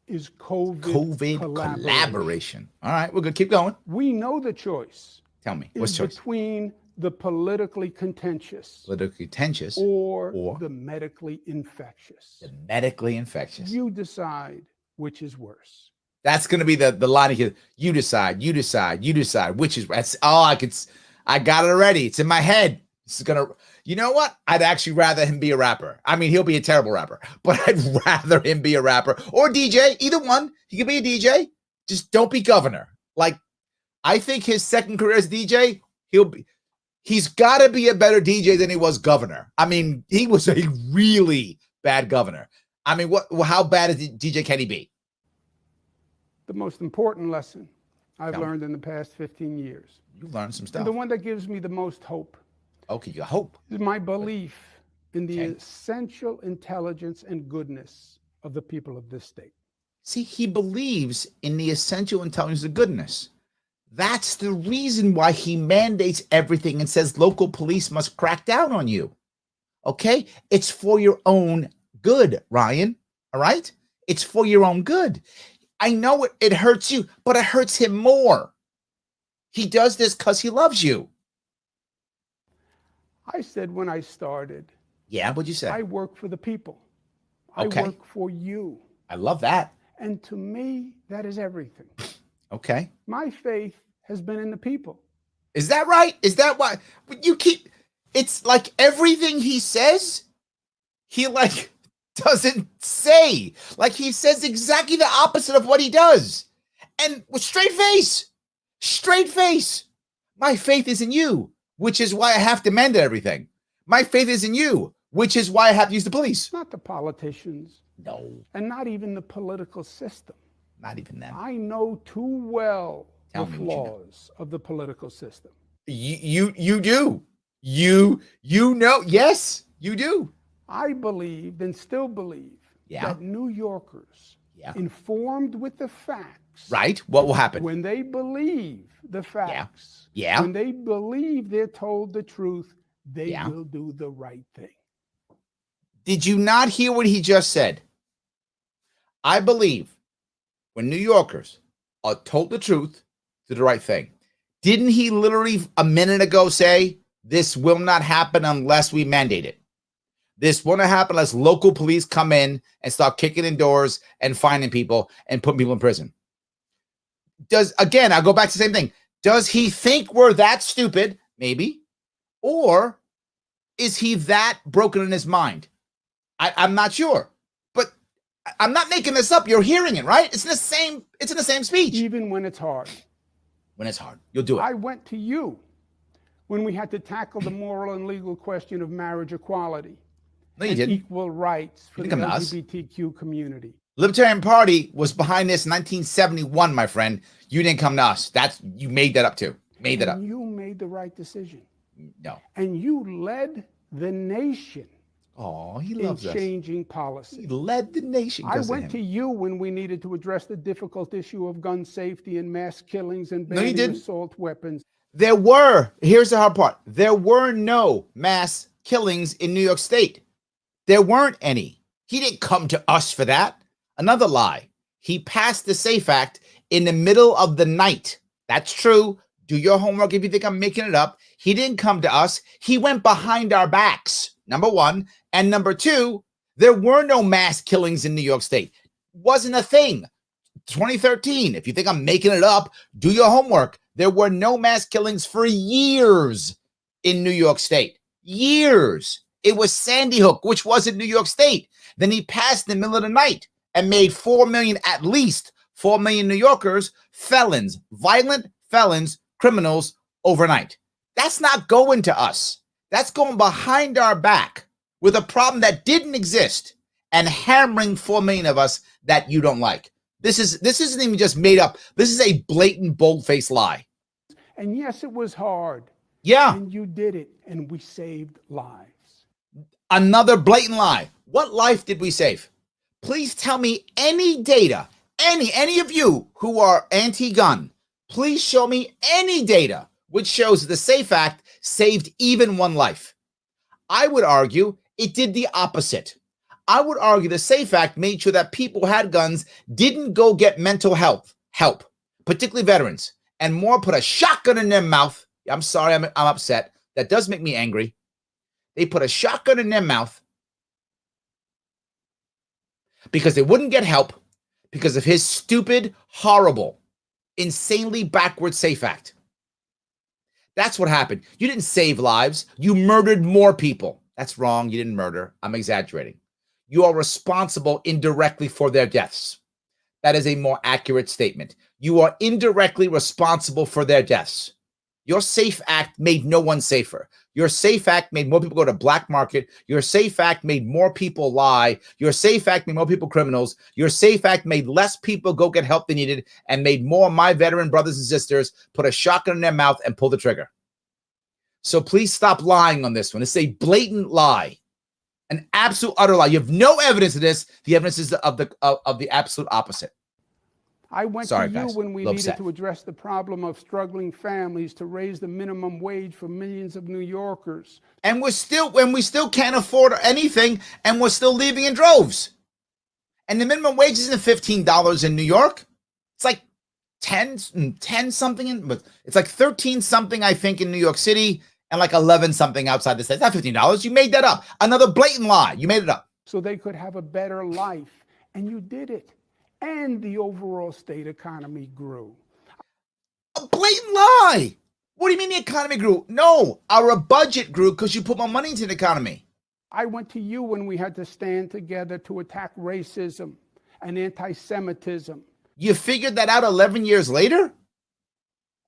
is COVID collaboration. All right, we're good. Keep going. We know the choice. Tell me, what's choice? Between the politically contentious, or the medically infectious. The medically infectious. You decide which is worse. That's going to be the line here. You decide, which is, I got it already. It's in my head. This is going to, you know what? I'd actually rather him be a rapper. I mean, he'll be a terrible rapper, but I'd rather him be a rapper or DJ, either one. He could be a DJ. Just don't be governor. Like, I think his second career as DJ, he's got to be a better DJ than he was governor. I mean, he was a really bad governor. I mean, how bad is DJ can he be? The most important lesson I've learned in the past 15 years. You've learned some stuff. And the one that gives me the most hope. Okay, you hope. Is my belief in the essential intelligence and goodness of the people of this state. See, he believes in the essential intelligence and goodness. That's the reason why he mandates everything and says local police must crack down on you. Okay? It's for your own good, Ryan. All right? It's for your own good. I know it hurts you, but it hurts him more. He does this because he loves you. I said when I started. Yeah, what'd you say? I work for the people. Okay. I work for you. I love that. And to me, that is everything. Okay. My faith has been in the people. Is that right? Is that why you keep, it's like everything he says, he like doesn't say. Like he says exactly the opposite of what he does. And with straight face. My faith is in you, which is why I have to mend everything. My faith is in you, which is why I have to use the police. Not the politicians. No. And not even the political system. Not even them. I know too well the flaws of the political system. You do. You know. Yes, you do. I believed and still believe that New Yorkers, informed with the facts, right? What will happen when they believe the facts? When they believe they're told the truth, they will do the right thing. Did you not hear what he just said? I believe when New Yorkers are told the truth, do the right thing. Didn't he literally a minute ago say this will not happen unless we mandate it? This won't happen unless local police come in and start kicking in doors and finding people and putting people in prison. I'll go back to the same thing. Does he think we're that stupid? Maybe. Or is he that broken in his mind? I'm not sure. But I'm not making this up. You're hearing it, right? It's in the same speech. Even when it's hard. When it's hard, you'll do it. I went to you when we had to tackle the moral and legal question of marriage equality. No, you didn't. Equal rights for the LGBTQ community. Libertarian Party was behind this in 1971, my friend. You didn't come to us. You made that up too. You made the right decision. No. And you led the nation. Oh, he loves us. Changing policy. He led the nation. I went to you when we needed to address the difficult issue of gun safety and mass killings and banning assault weapons. Here's the hard part. There were no mass killings in New York State. There weren't any. He didn't come to us for that. Another lie. He passed the SAFE Act in the middle of the night. That's true. Do your homework if you think I'm making it up. He didn't come to us. He went behind our backs, number one. And number two, there were no mass killings in New York State. Wasn't a thing. 2013, if you think I'm making it up, do your homework. There were no mass killings for years. in New York State. Years. It was Sandy Hook, which was in New York State. Then he passed in the middle of the night and made 4 million, at least 4 million New Yorkers, felons, violent felons, criminals overnight. That's not going to us. That's going behind our back with a problem that didn't exist and hammering 4 million of us that you don't like. This isn't even just made up. This is a blatant, bold-faced lie. And yes, it was hard. Yeah. And you did it, and we saved lives. Another blatant lie. What life did we save? Please tell me any data, any of you who are anti-gun, please show me any data which shows the SAFE Act saved even one life. I would argue it did the opposite. I would argue the SAFE Act made sure that people who had guns didn't go get mental health help, particularly veterans, and more put a shotgun in their mouth. I'm sorry, I'm upset. That does make me angry. They put a shotgun in their mouth because they wouldn't get help because of his stupid, horrible, insanely backward SAFE Act. That's what happened. You didn't save lives. You murdered more people. That's wrong. You didn't murder. I'm exaggerating. You are responsible indirectly for their deaths. That is a more accurate statement. You are indirectly responsible for their deaths. Your SAFE Act made no one safer. Your SAFE Act made more people go to black market. Your SAFE Act made more people lie. Your SAFE Act made more people criminals. Your SAFE Act made less people go get help they needed and made more of my veteran brothers and sisters put a shotgun in their mouth and pull the trigger. So please stop lying on this one. It's a blatant lie, an absolute utter lie. You have no evidence of this. The evidence is of the absolute opposite. I went Sorry, to you guys. when we Little needed upset. to address the problem of struggling families to raise the minimum wage for millions of New Yorkers. And we still can't afford anything, and we're still leaving in droves. And the minimum wage isn't $15 in New York. It's like 10 something, but it's like 13 something, I think, in New York City, and like 11 something outside the state. It's not $15. You made that up. Another blatant lie. You made it up. So they could have a better life. And you did it. And the overall state economy grew. A blatant lie. What do you mean the economy grew? No, our budget grew because you put more money into the economy. I went to you when we had to stand together to attack racism and anti-Semitism. You figured that out 11 years later?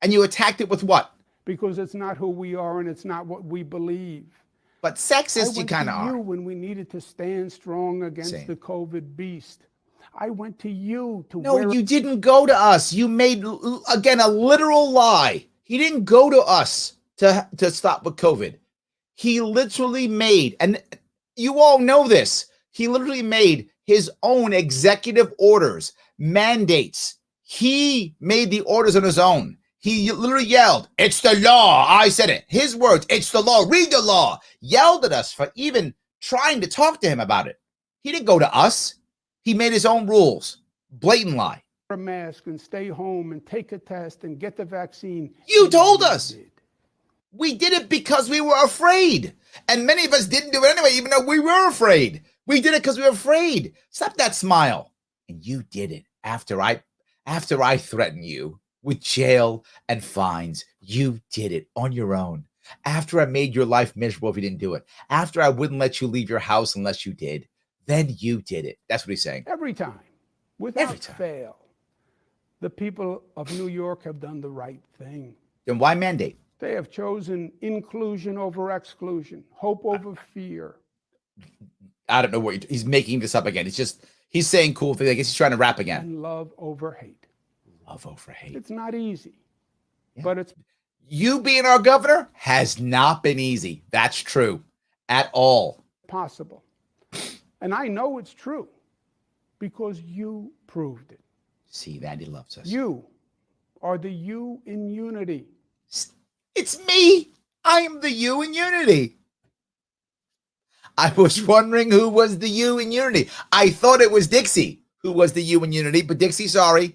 And you attacked it with what? Because it's not who we are and it's not what we believe. But sexist you kind of I went to are. you when we needed to stand strong against the COVID beast. I went to you to No, you didn't go to us. You made, again, a literal lie. He didn't go to us to stop with COVID. He literally made, and you all know this, he literally made his own executive orders, mandates. He made the orders on his own. He literally yelled, "It's the law." I said it. His words, "It's the law. Read the law." Yelled at us for even trying to talk to him about it. He didn't go to us. He made his own rules. Blatant lie. Wear a mask and stay home and take a test and get the vaccine. You told us. We did it because we were afraid. And many of us didn't do it anyway, even though we were afraid. We did it because we were afraid. Stop that smile. And you did it after I threatened you with jail and fines. You did it on your own. After I made your life miserable if you didn't do it. After I wouldn't let you leave your house unless you did. Then you did it. That's what he's saying. Every time, without fail, the people of New York have done the right thing. Then why mandate? They have chosen inclusion over exclusion, hope over fear. I don't know what he's making this up again. It's just, he's saying cool things. I guess he's trying to rap again. And love over hate. Love over hate. It's not easy, but it's... You being our governor has not been easy. That's true at all. Possible. And I know it's true because you proved it. See, that he loves us. You are the you in unity. It's me. I am the you in unity. I was wondering who was the you in unity. I thought it was Dixie who was the you in unity, but Dixie, sorry.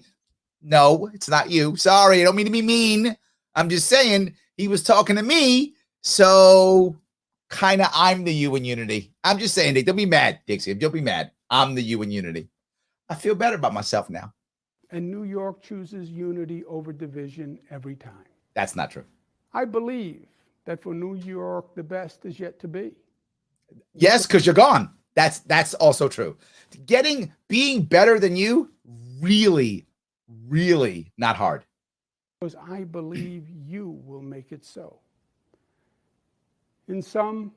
No, it's not you. Sorry, I don't mean to be mean. I'm just saying he was talking to me, so kind of I'm the you in unity. I'm just saying, don't be mad, Dixie. Don't be mad. I'm the you in unity. I feel better about myself now. And New York chooses unity over division every time. That's not true. I believe that for New York, the best is yet to be. Yes, because you're gone. That's also true. Being better than you, really, really not hard. Because I believe you will make it so. In some,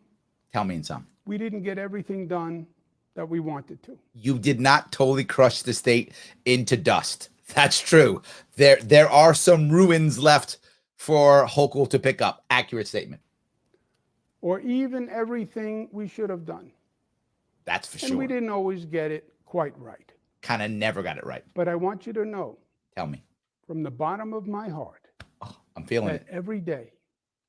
Tell me in some. we didn't get everything done that we wanted to. You did not totally crush the state into dust. That's true. There are some ruins left for Hochul to pick up. Accurate statement. Or even everything we should have done. That's for sure. And we didn't always get it quite right. Kind of never got it right. But I want you to know, Tell me. from the bottom of my heart, I'm feeling that it. every day,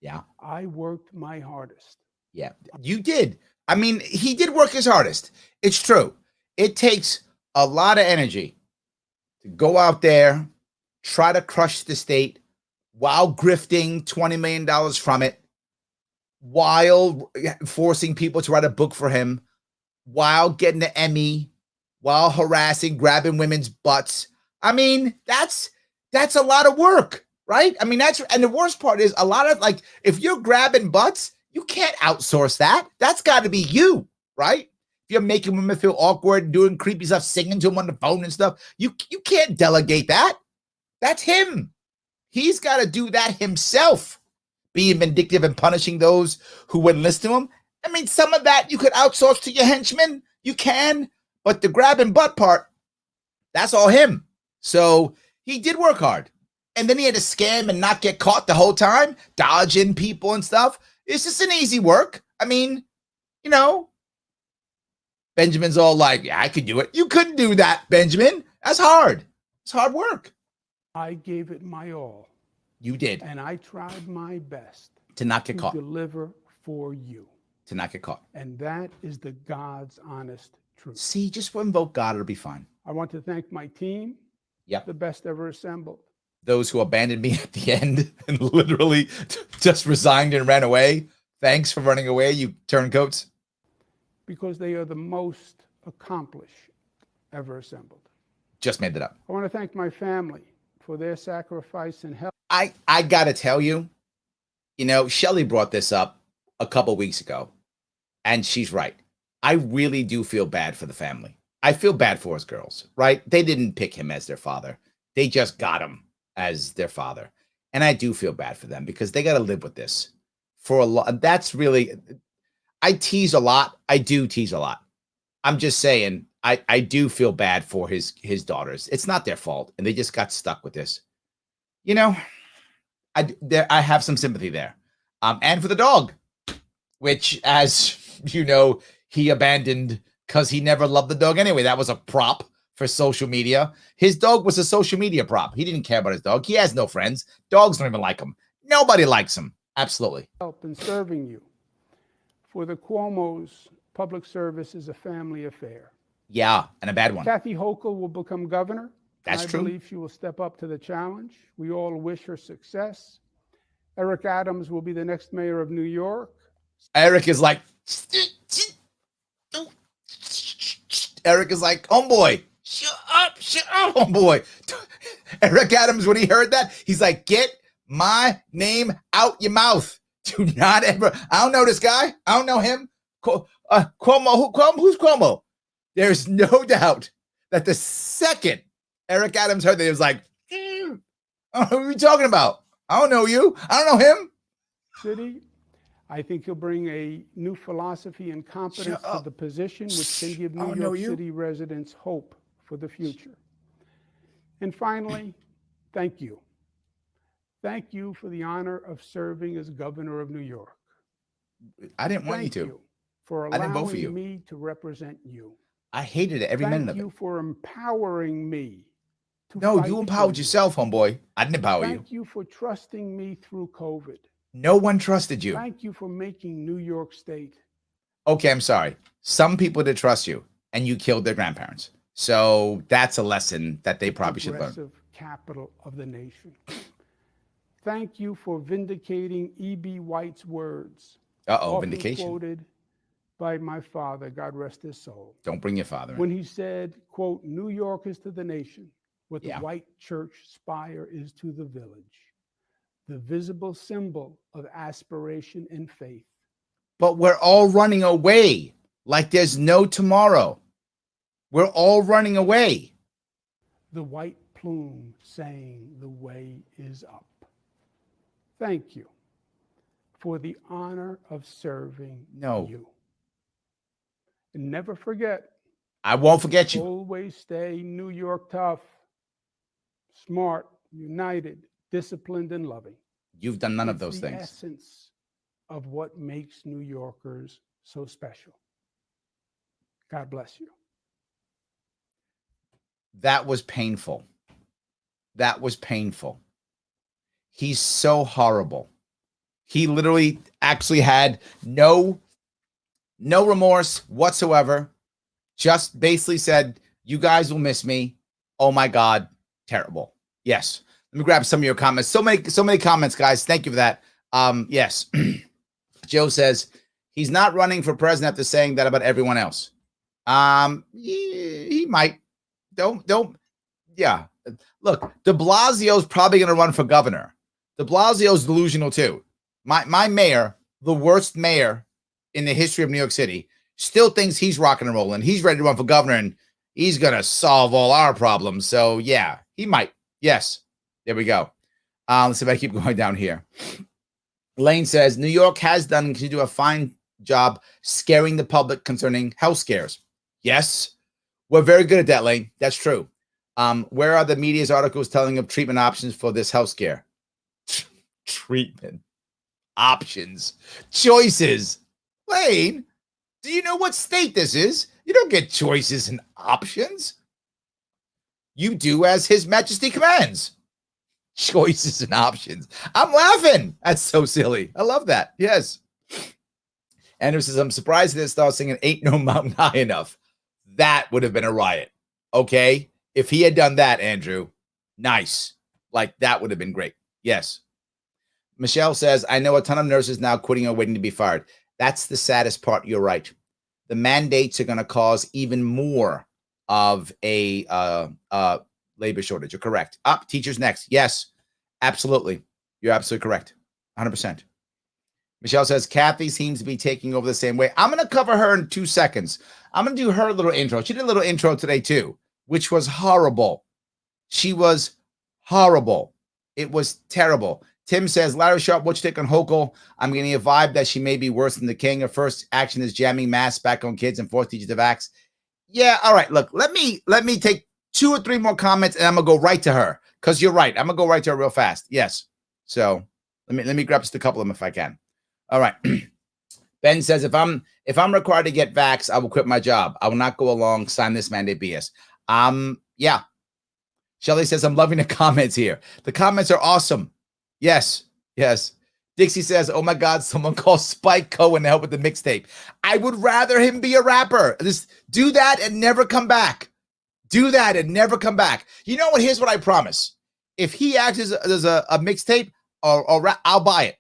Yeah. I worked my hardest. Yeah, you did. I mean, he did work his hardest. It's true. It takes a lot of energy to go out there, try to crush the state while grifting $20 million from it, while forcing people to write a book for him, while getting the Emmy, while harassing, grabbing women's butts. I mean, that's a lot of work, right? I mean, and the worst part is a lot of, like, if you're grabbing butts, you can't outsource that. That's got to be you, right? If you're making women feel awkward, doing creepy stuff, singing to them on the phone and stuff, you can't delegate that. That's him. He's got to do that himself, being vindictive and punishing those who wouldn't listen to him. I mean, some of that you could outsource to your henchmen. You can, but the grabbing butt part, that's all him. So he did work hard. And then he had to scam and not get caught the whole time, dodging people and stuff. It's just an easy work. I mean, you know, Benjamin's all like, yeah, I could do it. You couldn't do that, Benjamin. That's hard. It's hard work. I gave it my all. You did. And I tried my best to not get caught. Deliver for you. To not get caught. And that is the God's honest truth. See, just invoke God, it'll be fine. I want to thank my team. Yep. The best ever assembled. Those who abandoned me at the end and literally just resigned and ran away. Thanks for running away, you turncoats. Because they are the most accomplished ever assembled. Just made that up. I want to thank my family for their sacrifice and help. I got to tell you, you know, Shelley brought this up a couple weeks ago, and she's right. I really do feel bad for the family. I feel bad for his girls, right? They didn't pick him as their father. They just got him as their father. And I do feel bad for them because they got to live with this for a lot. That's really, I tease a lot. I do tease a lot. I'm just saying, I do feel bad for his daughters. It's not their fault. And they just got stuck with this. You know, I have some sympathy there. And for the dog, which, as you know, he abandoned because he never loved the dog anyway. That was a prop for social media. His dog was a social media prop. He didn't care about his dog. He has no friends. Dogs don't even like him. Nobody likes him. Absolutely. Help in serving you. For the Cuomos, public service is a family affair. Yeah, and a bad one. Kathy Hochul will become governor. That's true. I believe she will step up to the challenge. We all wish her success. Eric Adams will be the next mayor of New York. Eric is like, homeboy, shut up, homeboy. Eric Adams, when he heard that, he's like, get my name out your mouth. Do not ever. I don't know this guy. I don't know him. Cuomo. Who's Cuomo? There's no doubt that the second Eric Adams heard that, he was like, I don't know who you're talking about. I don't know you. I don't know him. City, I think he'll bring a new philosophy and competence to the position, which can give New York City residents hope for the future. And finally, thank you. Thank you for the honor of serving as governor of New York. I didn't want you to. Thank you for allowing me to represent you. I hated it every minute of it. Thank you for empowering me. No, you empowered yourself, homeboy. I didn't empower you. Thank you for trusting me through COVID. No one trusted you. Thank you for making New York State. Okay, I'm sorry. Some people did trust you, and you killed their grandparents. So that's a lesson that they probably should learn. Progressive capital of the nation. Thank you for vindicating E.B. White's words. Uh-oh, vindication. Quoted by my father, God rest his soul. Don't bring your father in. When he said, quote, New York is to the nation what the white church spire is to the village. the visible symbol of aspiration and faith. But we're all running away like there's no tomorrow. We're all running away. The white plume saying the way is up. Thank you for the honor of serving you. And never forget. I won't forget you. Always stay New York tough, smart, united, disciplined, and loving. You've done none of those things. The essence of what makes New Yorkers so special. God bless you. That was painful. That was painful. He's so horrible. He literally actually had no remorse whatsoever. Just basically said, you guys will miss me. Oh my God, terrible. Yes. Let me grab some of your comments. So many comments, guys. Thank you for that. Yes. Joe says he's not running for president after saying that about everyone else. He might. Don't. Yeah. Look, de Blasio's probably going to run for governor. De Blasio's delusional too. My mayor, the worst mayor in the history of New York City, still thinks he's rocking and rolling. He's ready to run for governor and he's going to solve all our problems. So yeah, he might. Yes. There we go. Let's see if I keep going down here. Lane says, New York has done and can do a fine job scaring the public concerning health scares. Yes, we're very good at that, Lane. That's true. Where are the media's articles telling of treatment options for this health scare? Treatment options. Choices. Lane, do you know what state this is? You don't get choices and options. You do as His Majesty commands. Choices and options. I'm laughing. That's so silly. I love that. Yes. Andrew says, I'm surprised they start singing Ain't No Mountain High Enough. That would have been a riot. Okay. If he had done that, Andrew, nice. Like that would have been great. Yes. Michelle says, I know a ton of nurses now quitting or waiting to be fired. That's the saddest part. You're right. The mandates are going to cause even more of a labor shortage. You're correct. Teachers next. Yes, absolutely. You're absolutely correct. 100%. Michelle says, Kathy seems to be taking over the same way. I'm going to cover her in 2 seconds. I'm going to do her little intro. She did a little intro today too, which was horrible. She was horrible. It was terrible. Tim says, Larry Sharpe, what's your take on Hochul? I'm getting a vibe that she may be worse than the king. Her first action is jamming masks back on kids and force teachers to vax. Yeah, all right. Look, let me take 2 or 3 more comments and I'm gonna go right to her because you're right. I'm gonna go right to her real fast. Yes. So let me grab just a couple of them if I can. All right. Ben says, if I'm required to get vax, I will quit my job. I will not go along, sign this mandate BS. Yeah. Shelly says, I'm loving the comments here. The comments are awesome. Yes. Yes. Dixie says, oh my God, someone call Spike Cohen to help with the mixtape. I would rather him be a rapper. Just do that and never come back. Do that and never come back. You know what? Here's what I promise. If he acts as a mixtape or rap, I'll buy it.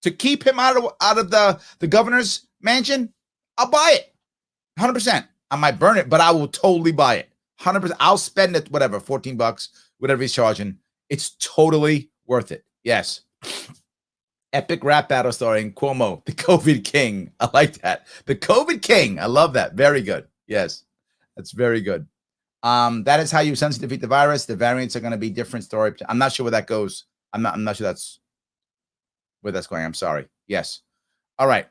To keep him out of the governor's mansion, I'll buy it. 100%. I might burn it, but I will totally buy it. 100%. I'll spend it, whatever, $14, whatever he's charging. It's totally worth it. Yes. Epic rap battle starring Cuomo, the COVID king. I like that. The COVID king. I love that. Very good. Yes. That's very good. That is how you essentially defeat the virus. The variants are going to be different story. I'm not sure where that goes. I'm not sure that's where that's going. I'm sorry. Yes. All right.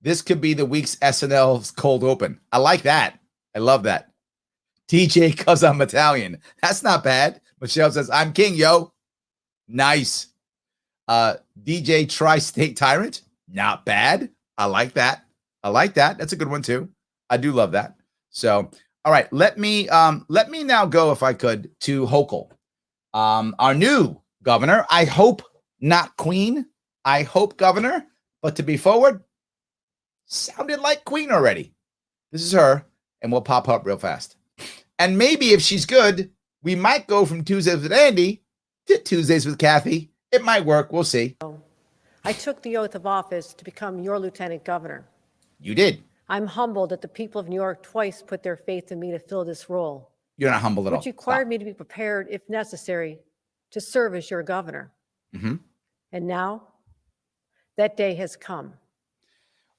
This could be the week's SNL's cold open. I like that. I love that. DJ, cause I'm Italian. That's not bad. Michelle says, I'm king, yo. Nice. DJ Tri-State Tyrant. Not bad. I like that. I like that. That's a good one too. I do love that. So, all right. Let me now go, if I could, to Hochul. Our new governor. I hope not queen. I hope governor. But to be forward, sounded like queen already. This is her, and we'll pop up real fast. And maybe if she's good, we might go from Tuesdays with Andy to Tuesdays with Kathy. It might work. We'll see. I took the oath of office to become your lieutenant governor. You did. I'm humbled that the people of New York twice put their faith in me to fill this role. You're not humble at all. Which required me to be prepared, if necessary, to serve as your governor. Mm-hmm. And now that day has come.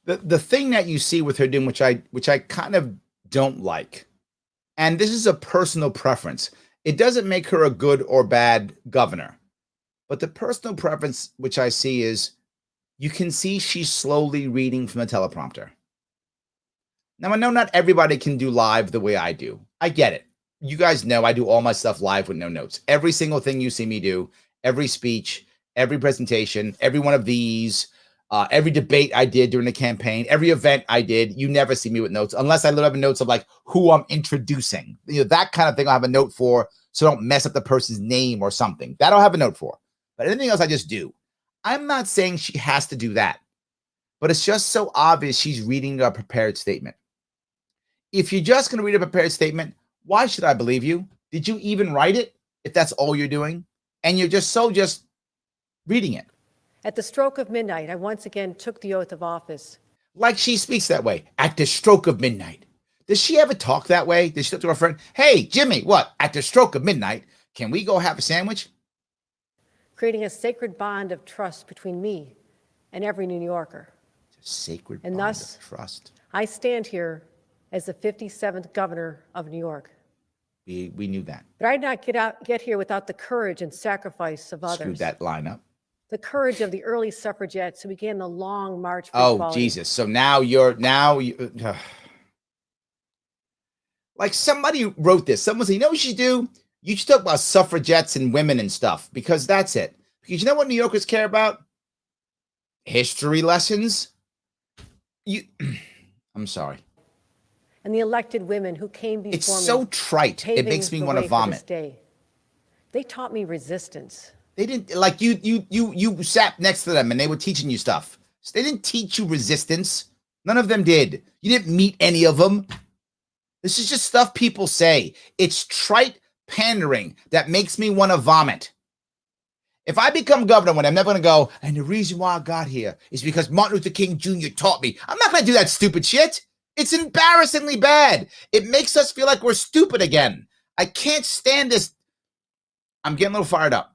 The thing that you see with her doing, which I kind of don't like, and this is a personal preference. It doesn't make her a good or bad governor, but the personal preference which I see is you can see she's slowly reading from the teleprompter. Now, I know not everybody can do live the way I do. I get it. You guys know I do all my stuff live with no notes. Every single thing you see me do, every speech, every presentation, every one of these, every debate I did during the campaign, every event I did, you never see me with notes unless I literally have notes of like who I'm introducing. That kind of thing I'll have a note for so I don't mess up the person's name or something. That I'll have a note for. But anything else I just do. I'm not saying she has to do that, but it's just so obvious she's reading a prepared statement. If you're just going to read a prepared statement, why should I believe you? Did you even write it if that's all you're doing? And you're just reading it. At the stroke of midnight, I once again took the oath of office. Like she speaks that way, at the stroke of midnight. Does she ever talk that way? Does she talk to her friend? Hey, Jimmy, what? At the stroke of midnight, can we go have a sandwich? Creating a sacred bond of trust between me and every New Yorker. It's a sacred and bond thus, of trust. I stand here as the 57th governor of New York. We knew that. But I did not get here without the courage and sacrifice of others. Screwed that line up. The courage of the early suffragettes who began the long march for Oh, equality. Jesus. So like somebody wrote this. Someone said, you know what you should do? You should talk about suffragettes and women and stuff because that's it. Because you know what New Yorkers care about? History lessons. I'm sorry. And the elected women who came before me. It's so trite. It makes me want to vomit. They taught me resistance. They didn't like you sat next to them and they were teaching you stuff. So they didn't teach you resistance. None of them did. You didn't meet any of them. This is just stuff people say. It's trite pandering that makes me want to vomit. If I become governor, when I'm never going to go, and the reason why I got here is because Martin Luther King Jr. taught me. I'm not going to do that stupid shit. It's embarrassingly bad. It makes us feel like we're stupid again. I can't stand this. I'm getting a little fired up.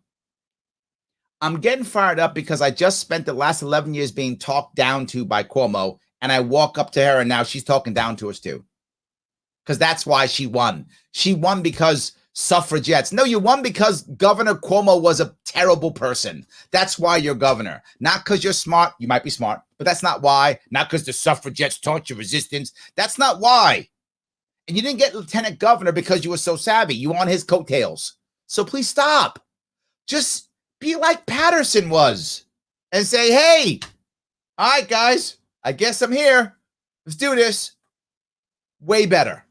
I'm getting fired up because I just spent the last 11 years being talked down to by Cuomo, and I walk up to her, and now she's talking down to us too. Because that's why she won. She won because suffragettes. No, you won because Governor Cuomo was a terrible person. That's why you're governor. Not because you're smart. You might be smart, but that's not why. Not because the suffragettes taught you resistance. That's not why. And you didn't get lieutenant governor because you were so savvy. You were on his coattails. So please stop. Just be like Patterson was and say, hey, all right, guys, I guess I'm here. Let's do this. Way better.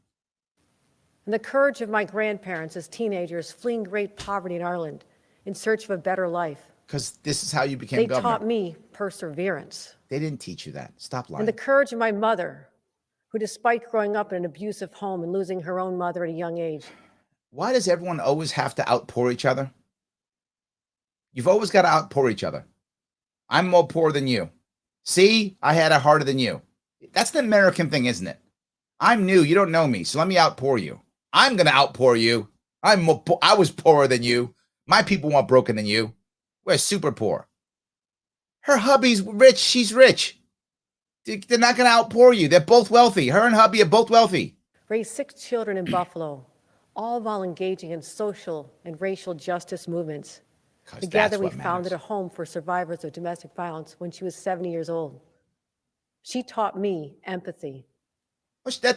And the courage of my grandparents as teenagers fleeing great poverty in Ireland in search of a better life. Because this is how you became governor. They taught me perseverance. They didn't teach you that. Stop lying. And the courage of my mother, who despite growing up in an abusive home and losing her own mother at a young age. Why does everyone always have to outpour each other? You've always got to outpour each other. I'm more poor than you. See, I had it harder than you. That's the American thing, isn't it? I'm new. You don't know me, so let me outpour you. I'm going to outpour you. I was poorer than you. My people weren't broken than you. We're super poor. Her hubby's rich. She's rich. They're not going to outpour you. They're both wealthy. Her and hubby are both wealthy. Raised 6 children in Buffalo, all while engaging in social and racial justice movements. Together, we founded a home for survivors of domestic violence when she was 70 years old. She taught me empathy. Okay,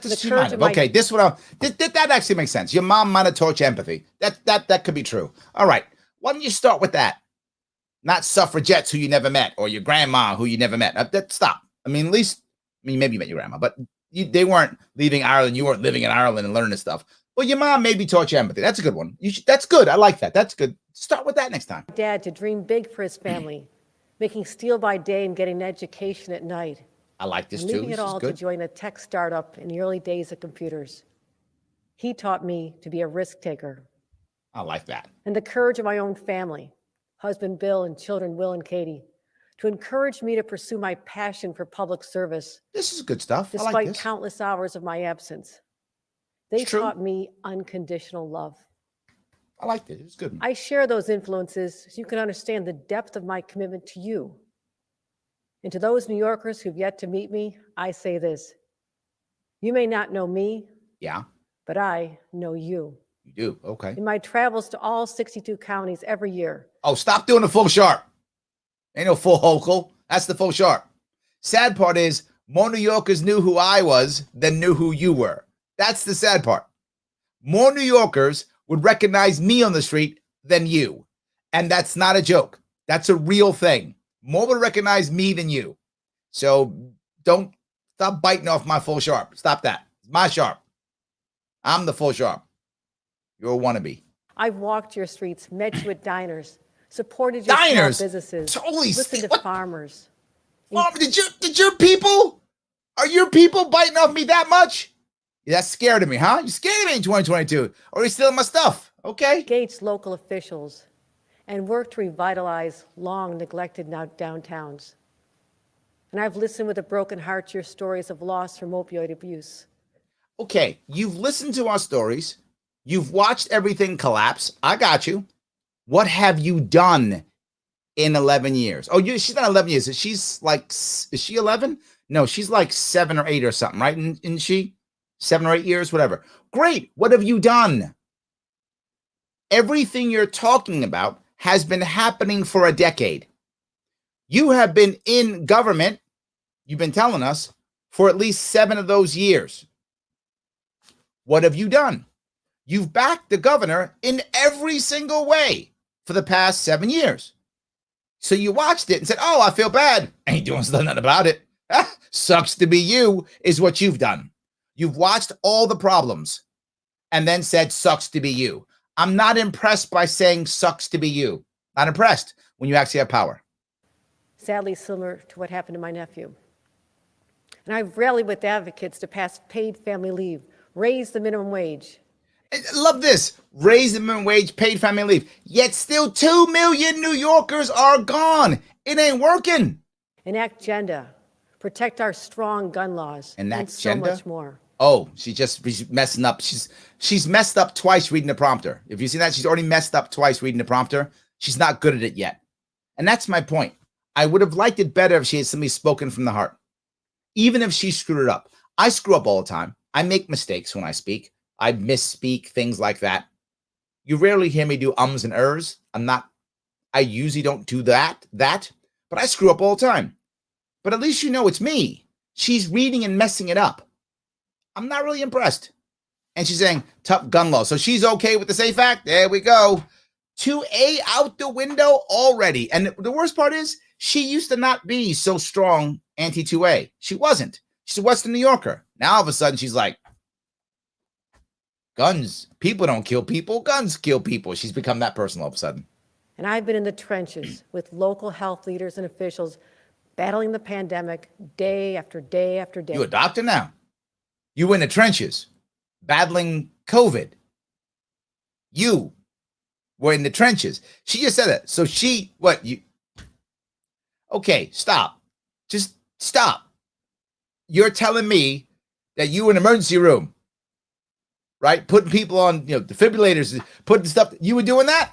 that actually makes sense. Your mom might have taught you empathy. That could be true. All right, why don't you start with that? Not suffragettes who you never met or your grandma who you never met. Stop. Maybe you met your grandma, but they weren't leaving Ireland. You weren't living in Ireland and learning this stuff. Well, your mom maybe taught you empathy. That's a good one. That's good. I like that. That's good. Start with that next time. Dad to dream big for his family, making steel by day and getting an education at night. I like this too. Leaving it all to join a tech startup in the early days of computers. He taught me to be a risk taker. I like that. And the courage of my own family, husband Bill and children Will and Katie, to encourage me to pursue my passion for public service. This is good stuff. Despite countless hours of my absence. They taught me unconditional love. I liked it. It was good. I share those influences so you can understand the depth of my commitment to you. And to those New Yorkers who've yet to meet me, I say this. You may not know me, Yeah, but I know you. you do. Okay. In my travels to all 62 counties every year. Oh, stop doing the full Sharpe. Ain't no full Hochul. That's the full Sharpe. Sad part is more New Yorkers knew who I was than knew who you were. That's the sad part. More New Yorkers would recognize me on the street than you. And that's not a joke. That's a real thing. More would recognize me than you. So don't stop biting off my full Sharpe. Stop that. It's my Sharpe. I'm the full Sharpe. You're a wannabe. I've walked your streets, met you at diners, supported your small businesses, listened to farmers. Mom, did your people? Are your people biting off me that much? Yeah, that's scared of me, huh? You scared of me in 2022. Or you stealing my stuff? Okay. Engaged local officials and worked to revitalize long neglected downtowns. And I've listened with a broken heart to your stories of loss from opioid abuse. Okay, you've listened to our stories. You've watched everything collapse. I got you. What have you done in 11 years? Oh, she's not 11 years. She's like, is she 11? No, she's like 7 or 8 or something, right? Isn't she? 7 or 8 years, whatever. Great. What have you done? Everything you're talking about has been happening for a decade. You have been in government, you've been telling us, for at least 7 of those years. What have you done? You've backed the governor in every single way for the past 7 years. So you watched it and said, oh, I feel bad. Ain't doing nothing about it. Sucks to be you is what you've done. You've watched all the problems and then said, sucks to be you. I'm not impressed by saying sucks to be you. Not impressed when you actually have power. Sadly, similar to what happened to my nephew. And I've rallied with advocates to pass paid family leave, raise the minimum wage. I love this. Raise the minimum wage, paid family leave. Yet still 2 million New Yorkers are gone. It ain't working. Enact gender. Protect our strong gun laws. Enact and so gender? much more. Oh, she's messing up. She's messed up twice reading the prompter. If you see that, she's already messed up twice reading the prompter. She's not good at it yet. And that's my point. I would have liked it better if she had somebody spoken from the heart. Even if she screwed it up. I screw up all the time. I make mistakes when I speak. I misspeak, things like that. You rarely hear me do ums and ers. I usually don't do that, but I screw up all the time. But at least you know it's me. She's reading and messing it up. I'm not really impressed. And she's saying tough gun law. So she's okay with the SAFE Act. There we go. 2A out the window already. And the worst part is she used to not be so strong anti-2A. She wasn't. She's a Western New Yorker. Now all of a sudden she's like, guns, people don't kill people. Guns kill people. She's become that person all of a sudden. And I've been in the trenches with local health leaders and officials battling the pandemic day after day after day. You're a doctor now. You were in the trenches battling COVID. You were in the trenches. She just said that. So okay, stop. Just stop. You're telling me that you were in an emergency room, right? Putting people on, defibrillators, putting stuff. You were doing that?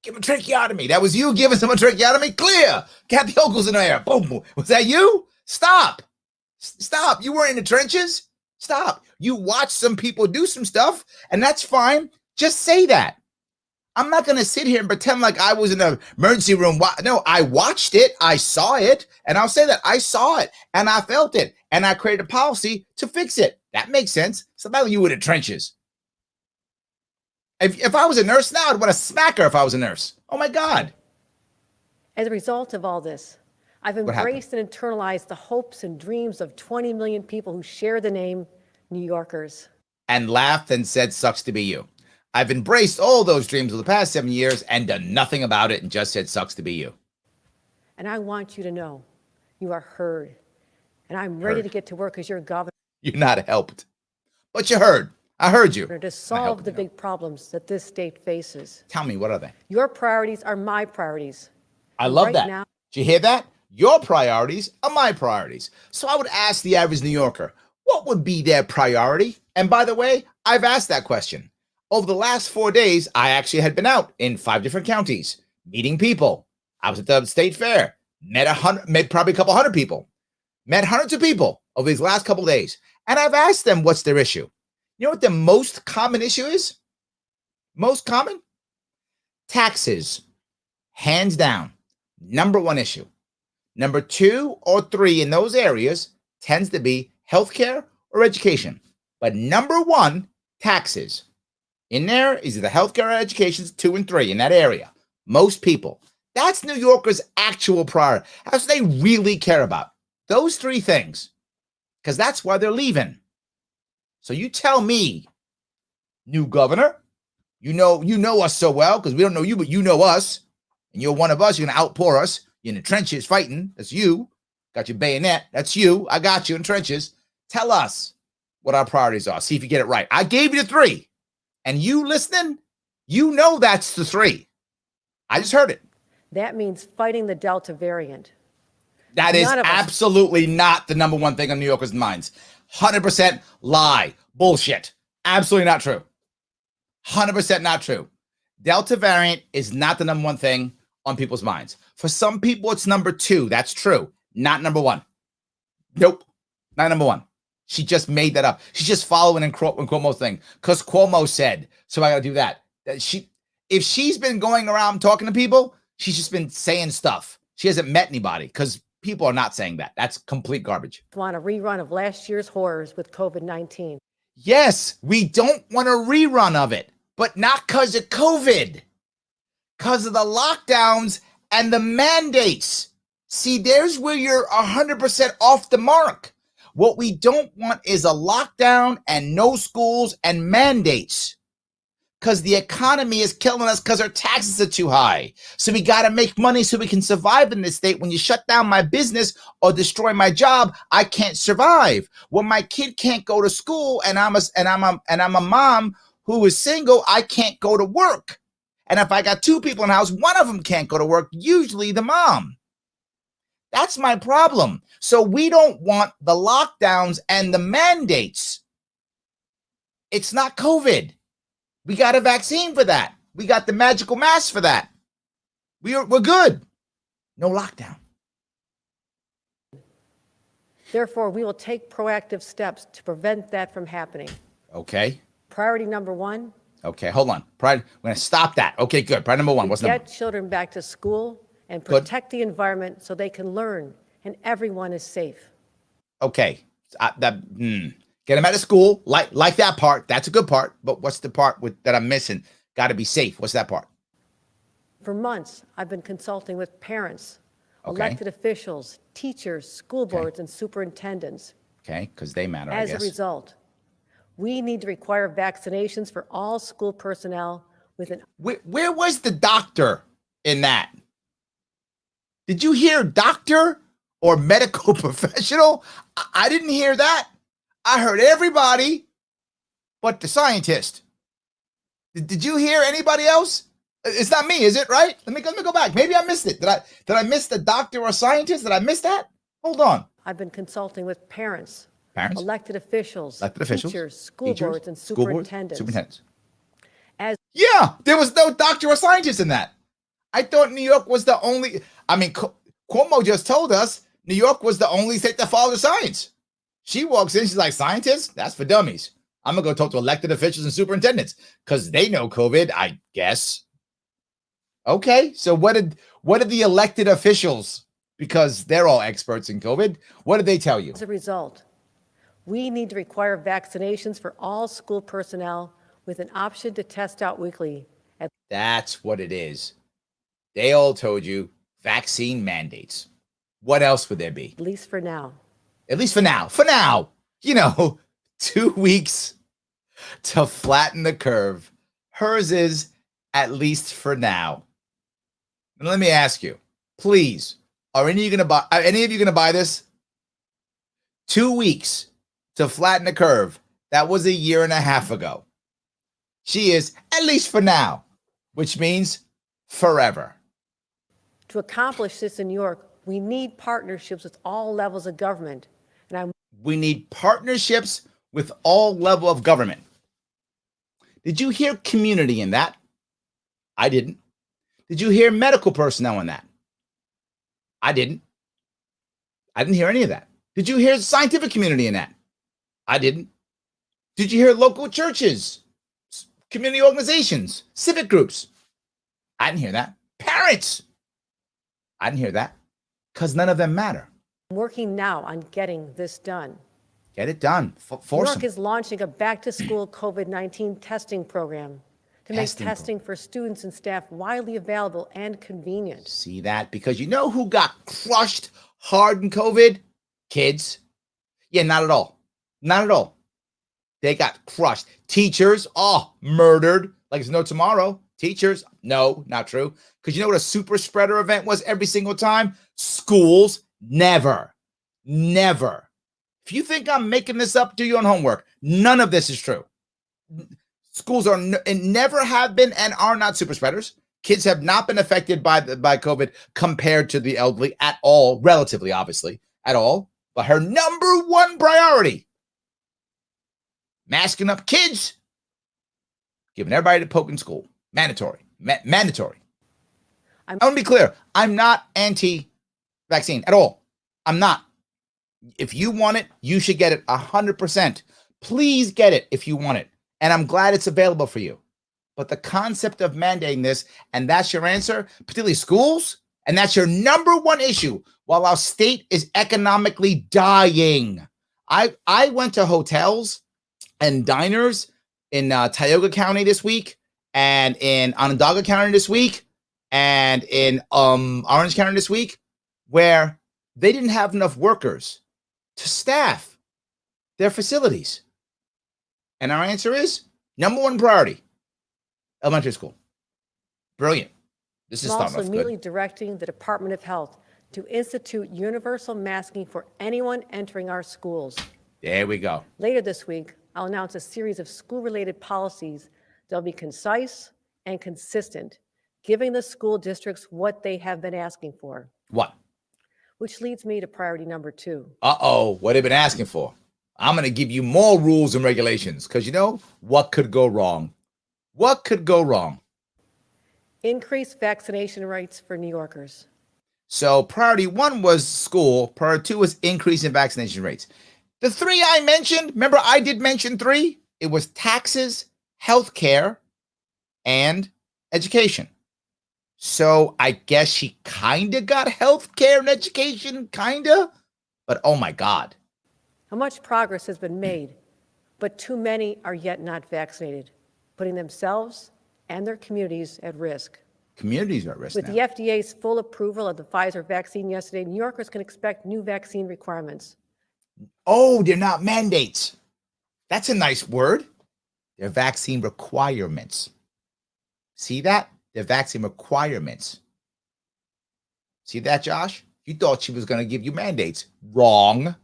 Give him a tracheotomy. That was you giving someone a tracheotomy? Clear. Kathy Hochul's in the air. Boom. Was that you? Stop. Stop. You weren't in the trenches? Stop. You watched some people do some stuff, and that's fine. Just say that. I'm not going to sit here and pretend like I was in an emergency room. No, I watched it. I saw it. And I'll say that. I saw it, and I felt it, and I created a policy to fix it. That makes sense. It's about you in the trenches. If I was a nurse now, I'd want to smack her if I was a nurse. Oh, my God. As a result of all this, I've embraced and internalized the hopes and dreams of 20 million people who share the name New Yorkers. And laughed and said, sucks to be you. I've embraced all those dreams of the past 7 years and done nothing about it and just said, sucks to be you. And I want you to know you are heard. And I'm ready to get to work as your governor. You're not helped. But you heard. I heard you. To solve the big problems that this state faces. Tell me, what are they? Your priorities are my priorities. I love that. Now, did you hear that? Your priorities are my priorities. So I would ask the average New Yorker, what would be their priority? And by the way, I've asked that question. Over the last 4 days, I actually had been out in 5 different counties, meeting people. I was at the state fair, met probably a couple hundred people, met hundreds of people over these last couple of days. And I've asked them what's their issue. You know what the most common issue is? Most common? Taxes. Hands down. Number one issue. Number 2 or 3 in those areas tends to be healthcare or education. But number 1, taxes. In there is either healthcare or education, 2 and 3 in that area. Most people. That's New Yorkers' actual priority. That's what they really care about. Those 3 things. Because that's why they're leaving. So you tell me, new governor, you know us so well, because we don't know you, but you know us. And you're one of us. You're going to outpour us. You're in the trenches fighting. That's you. Got your bayonet. That's you. I got you in trenches. Tell us what our priorities are. See if you get it right. I gave you the 3. And you listening, you know that's the 3. I just heard it. That means fighting the Delta variant. That is absolutely not the number one thing on New Yorkers' minds. 100% lie. Bullshit. Absolutely not true. 100% not true. Delta variant is not the number one thing on people's minds. For some people, it's number 2. That's true. Not number 1. Nope. Not number 1. She just made that up. She's just following in Cuomo's thing because Cuomo said, so I got to do that. If she's been going around talking to people, she's just been saying stuff. She hasn't met anybody because people are not saying that. That's complete garbage. Want a rerun of last year's horrors with COVID-19. Yes, we don't want a rerun of it, but not because of COVID, because of the lockdowns and the mandates. See, there's where you're 100% off the mark. What we don't want is a lockdown and no schools and mandates because the economy is killing us because our taxes are too high. So we got to make money so we can survive in this state. When you shut down my business or destroy my job, I can't survive. When my kid can't go to school and I'm a mom who is single, I can't go to work. And if I got 2 people in the house, one of them can't go to work, usually the mom. That's my problem. So we don't want the lockdowns and the mandates. It's not COVID. We got a vaccine for that. We got the magical mask for that. We're good. No lockdown. Therefore, we will take proactive steps to prevent that from happening. Okay. Priority number 1. Okay, hold on. We're going to stop that. Okay, good. Priority number 1. What's number? Get children back to school and protect the environment so they can learn and everyone is safe. Okay. Get them out of school. Like that part. That's a good part. But what's the part that I'm missing? Got to be safe. What's that part? For months, I've been consulting with parents, elected officials, teachers, school boards, and superintendents. Okay, because they matter, As a result, we need to require vaccinations for all school personnel with an... Where was the doctor in that? Did you hear doctor or medical professional? I didn't hear that. I heard everybody but the scientist. Did you hear anybody else? It's not me, is it, right? Let me go back. Maybe I missed it. Did I miss the doctor or scientist? Did I miss that? Hold on. I've been consulting with parents, elected officials, teachers, school boards, and superintendents. Yeah, there was no doctor or scientist in that. I thought New York was the only, Cuomo just told us New York was the only state that followed the science. She walks in, she's like, scientists? That's for dummies. I'm going to go talk to elected officials and superintendents because they know COVID, I guess. Okay, so what did the elected officials, because they're all experts in COVID, what did they tell you? As a result, we need to require vaccinations for all school personnel with an option to test out weekly. That's what it is. They all told you vaccine mandates. What else would there be? At least for now. At least for now. For now. 2 weeks to flatten the curve. Hers is at least for now. And let me ask you, please, are any of you going to buy this? 2 weeks to flatten the curve. That was a year and a half ago. She is at least for now, which means forever. To accomplish this in New York, we need partnerships with all levels of government. We need partnerships with all levels of government. Did you hear community in that? I didn't. Did you hear medical personnel in that? I didn't. I didn't hear any of that. Did you hear scientific community in that? I didn't. Did you hear local churches, community organizations, civic groups? I didn't hear that. Parents? I didn't hear that because none of them matter. I'm working now on getting this done. Get it done. New Force York them. is launching a back-to-school COVID-19 testing program to make testing for students and staff widely available and convenient. See that? Because you know who got crushed hard in COVID? Kids. Yeah, not at all. Not at all. They got crushed. Teachers, murdered like there's no tomorrow. Teachers, no, not true. Because you know what a super spreader event was every single time? Schools, never. Never. If you think I'm making this up, do your own homework. None of this is true. Schools are and never have been and are not super spreaders. Kids have not been affected by COVID compared to the elderly at all, relatively, obviously, at all. But her number one priority, masking up kids, giving everybody the poke in school. Mandatory. Mandatory. I want to be clear. I'm not anti-vaccine at all. I'm not. If you want it, you should get it 100%. Please get it if you want it. And I'm glad it's available for you. But the concept of mandating this, and that's your answer, particularly schools, and that's your number one issue while our state is economically dying. I went to hotels and diners in Tioga County this week, and in Onondaga County this week, and in Orange County this week, where they didn't have enough workers to staff their facilities. And our answer is number one priority, elementary school. Brilliant. This is also immediately directing the Department of Health to institute universal masking for anyone entering our schools. There we go. Later this week, I'll announce a series of school-related policies that'll be concise and consistent, giving the school districts what they have been asking for. What? Which leads me to priority number 2. What have they been asking for? I'm going to give you more rules and regulations because you know what could go wrong? What could go wrong? Increase vaccination rates for New Yorkers. So priority 1 was school. Priority 2 was increase in vaccination rates. The 3 I mentioned, remember I did mention 3? It was taxes, healthcare, and education. So I guess she kind of got healthcare and education, kind of. But oh my God. How much progress has been made, but too many are yet not vaccinated, putting themselves and their communities at risk. Communities are at risk With now. the FDA's full approval of the Pfizer vaccine yesterday, New Yorkers can expect new vaccine requirements. Oh, they're not mandates. That's a nice word. They're vaccine requirements. See that? They're vaccine requirements. See that, Josh? You thought she was going to give you mandates. Wrong.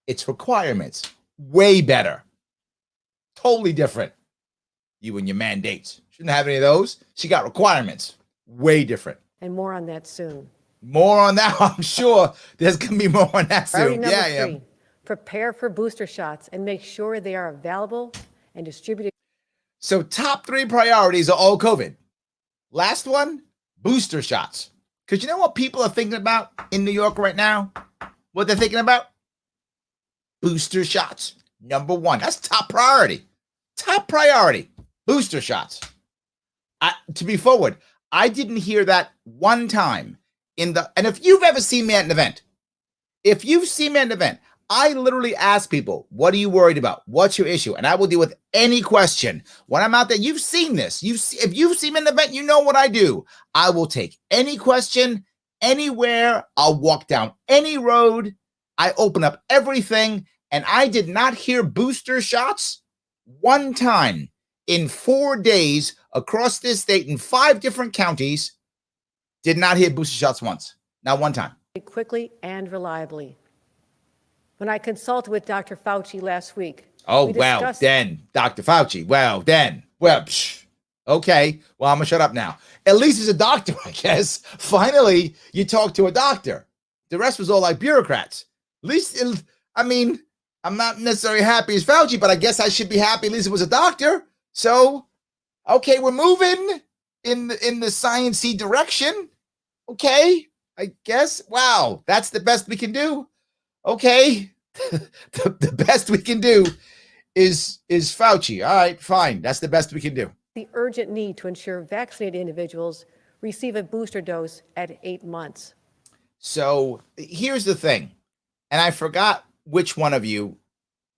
It's requirements. Way better. Totally different. You and your mandates. Shouldn't have any of those. She got requirements. Way different. And more on that soon. More on that. I'm sure there's going to be more on that Priority soon. number 3, prepare for booster shots and make sure they are available and distributed. So top 3 priorities are all COVID. Last one, booster shots. Because you know what people are thinking about in New York right now? What they're thinking about? Booster shots. Number 1. That's top priority. Top priority. Booster shots. To be forward, I didn't hear that one time and if you've ever seen me at an event, I literally ask people, what are you worried about? What's your issue? And I will deal with any question. When I'm out there, you've seen this. If you've seen me at an event, you know what I do. I will take any question, anywhere. I'll walk down any road. I open up everything. And I did not hear booster shots one time in 4 days across this state in 5 different counties. Did not hear booster shots once. Not one time. Quickly and reliably. When I consulted with Dr. Fauci last week. Dr. Fauci. Okay. Well, I'm going to shut up now. At least he's a doctor, I guess. Finally, you talk to a doctor. The rest was all like bureaucrats. At least, I'm not necessarily happy as Fauci, but I guess I should be happy at least it was a doctor. So Okay, we're moving in the science-y direction. Okay, I guess. Wow, that's the best we can do. Okay, the best we can do is Fauci. All right, fine. That's the best we can do. The urgent need to ensure vaccinated individuals receive a booster dose at 8 months. So here's the thing, and I forgot which one of you.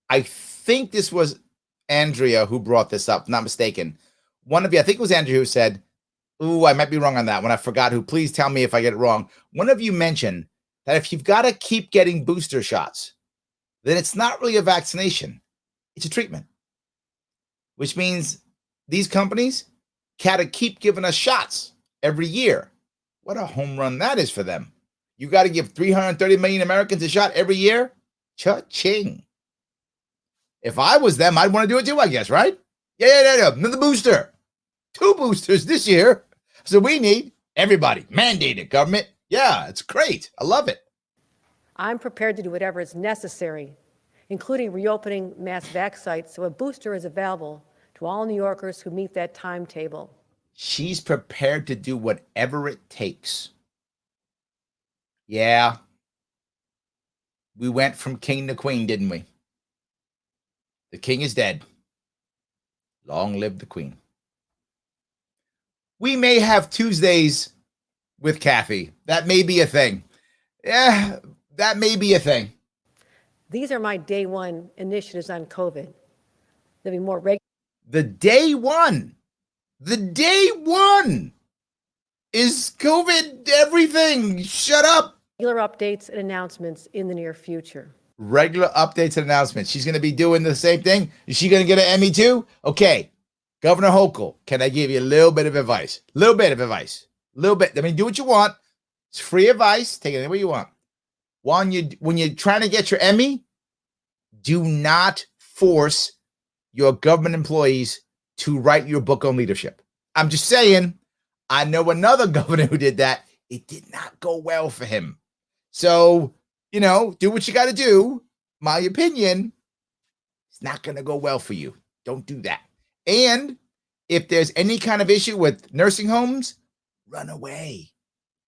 I think this was Andrea who brought this up, not mistaken. One of you, I think it was Andrea who said, ooh, I might be wrong on that one. I forgot who. Please tell me if I get it wrong. One of you mentioned that if you've got to keep getting booster shots, then it's not really a vaccination. It's a treatment, which means these companies got to keep giving us shots every year. What a home run that is for them. You got to give 330 million Americans a shot every year? Cha-ching. If I was them, I'd want to do it too, I guess, right? Yeah. Another booster. 2 boosters this year. So we need everybody. Mandated, government. Yeah, it's great. I love it. I'm prepared to do whatever is necessary, including reopening mass vac sites so a booster is available to all New Yorkers who meet that timetable. She's prepared to do whatever it takes. Yeah. We went from king to queen, didn't we? The king is dead. Long live the queen. We may have Tuesdays with Kathy. That may be a thing. Yeah, that may be a thing. These are my day one initiatives on COVID. There'll be more regular. The day one is COVID everything. Shut up. Regular updates and announcements in the near future. Regular updates and announcements. She's going to be doing the same thing. Is she going to get an Emmy too? Okay. Governor Hochul, can I give you a little bit of advice? Little bit. I mean, do what you want. It's free advice. Take it anywhere you want. When you're trying to get your Emmy, do not force your government employees to write your book on leadership. I'm just saying, I know another governor who did that. It did not go well for him. So, do what you got to do. My opinion, it's not going to go well for you. Don't do that. And if there's any kind of issue with nursing homes, run away.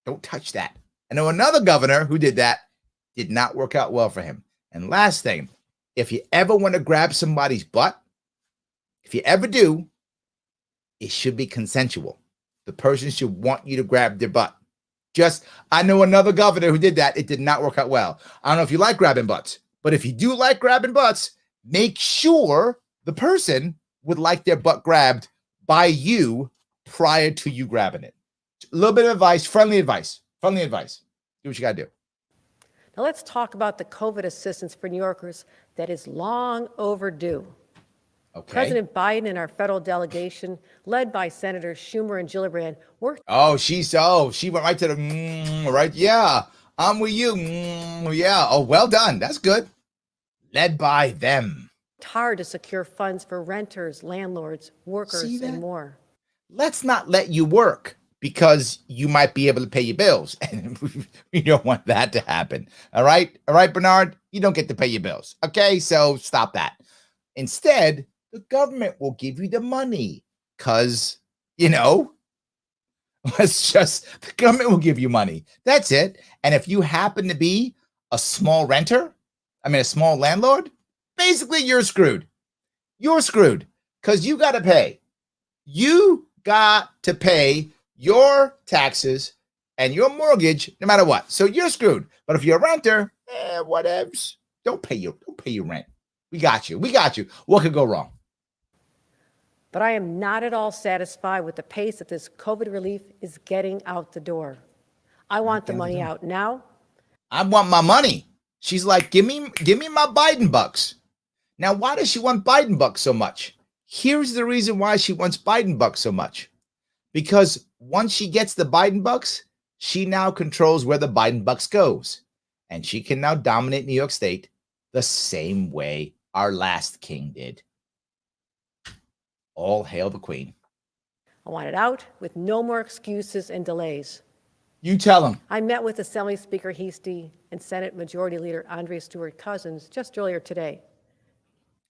Don't touch that. I know another governor who did that. Did not work out well for him. And last thing, if you ever want to grab somebody's butt, if you ever do, it should be consensual. The person should want you to grab their butt. I know another governor who did that. It did not work out well. I don't know if you like grabbing butts, but if you do like grabbing butts, make sure the person would like their butt grabbed by you prior to you grabbing it. A little bit of advice, friendly advice. Do what you got to do. Now let's talk about the COVID assistance for New Yorkers that is long overdue. Okay. President Biden and our federal delegation, led by Senators Schumer and Gillibrand, worked. She went right to the right. Yeah, I'm with you. Yeah. Oh, well done. That's good. Led by them. Hard to secure funds for renters, landlords, workers, and more. Let's not let you work because you might be able to pay your bills. And we don't want that to happen. All right, Bernard, you don't get to pay your bills. Okay, so stop that. Instead, the government will give you the money because, the government will give you money. That's it. And if you happen to be a small a small landlord, basically you're screwed. You're screwed because you got to pay. You got to pay your taxes and your mortgage no matter what. So you're screwed. But if you're a renter, whatevs. Don't pay your rent. We got you. What could go wrong? But I am not at all satisfied with the pace that this COVID relief is getting out the door. I want the money out now. I want my money. She's like, give me my Biden bucks. Now, why does she want Biden bucks so much? Here's the reason why she wants Biden bucks so much. Because once she gets the Biden bucks, she now controls where the Biden bucks goes. And she can now dominate New York State the same way our last king did. All hail the queen. I want it out with no more excuses and delays. You tell him. I met with Assembly Speaker Heastie and Senate Majority Leader Andrea Stewart-Cousins just earlier today.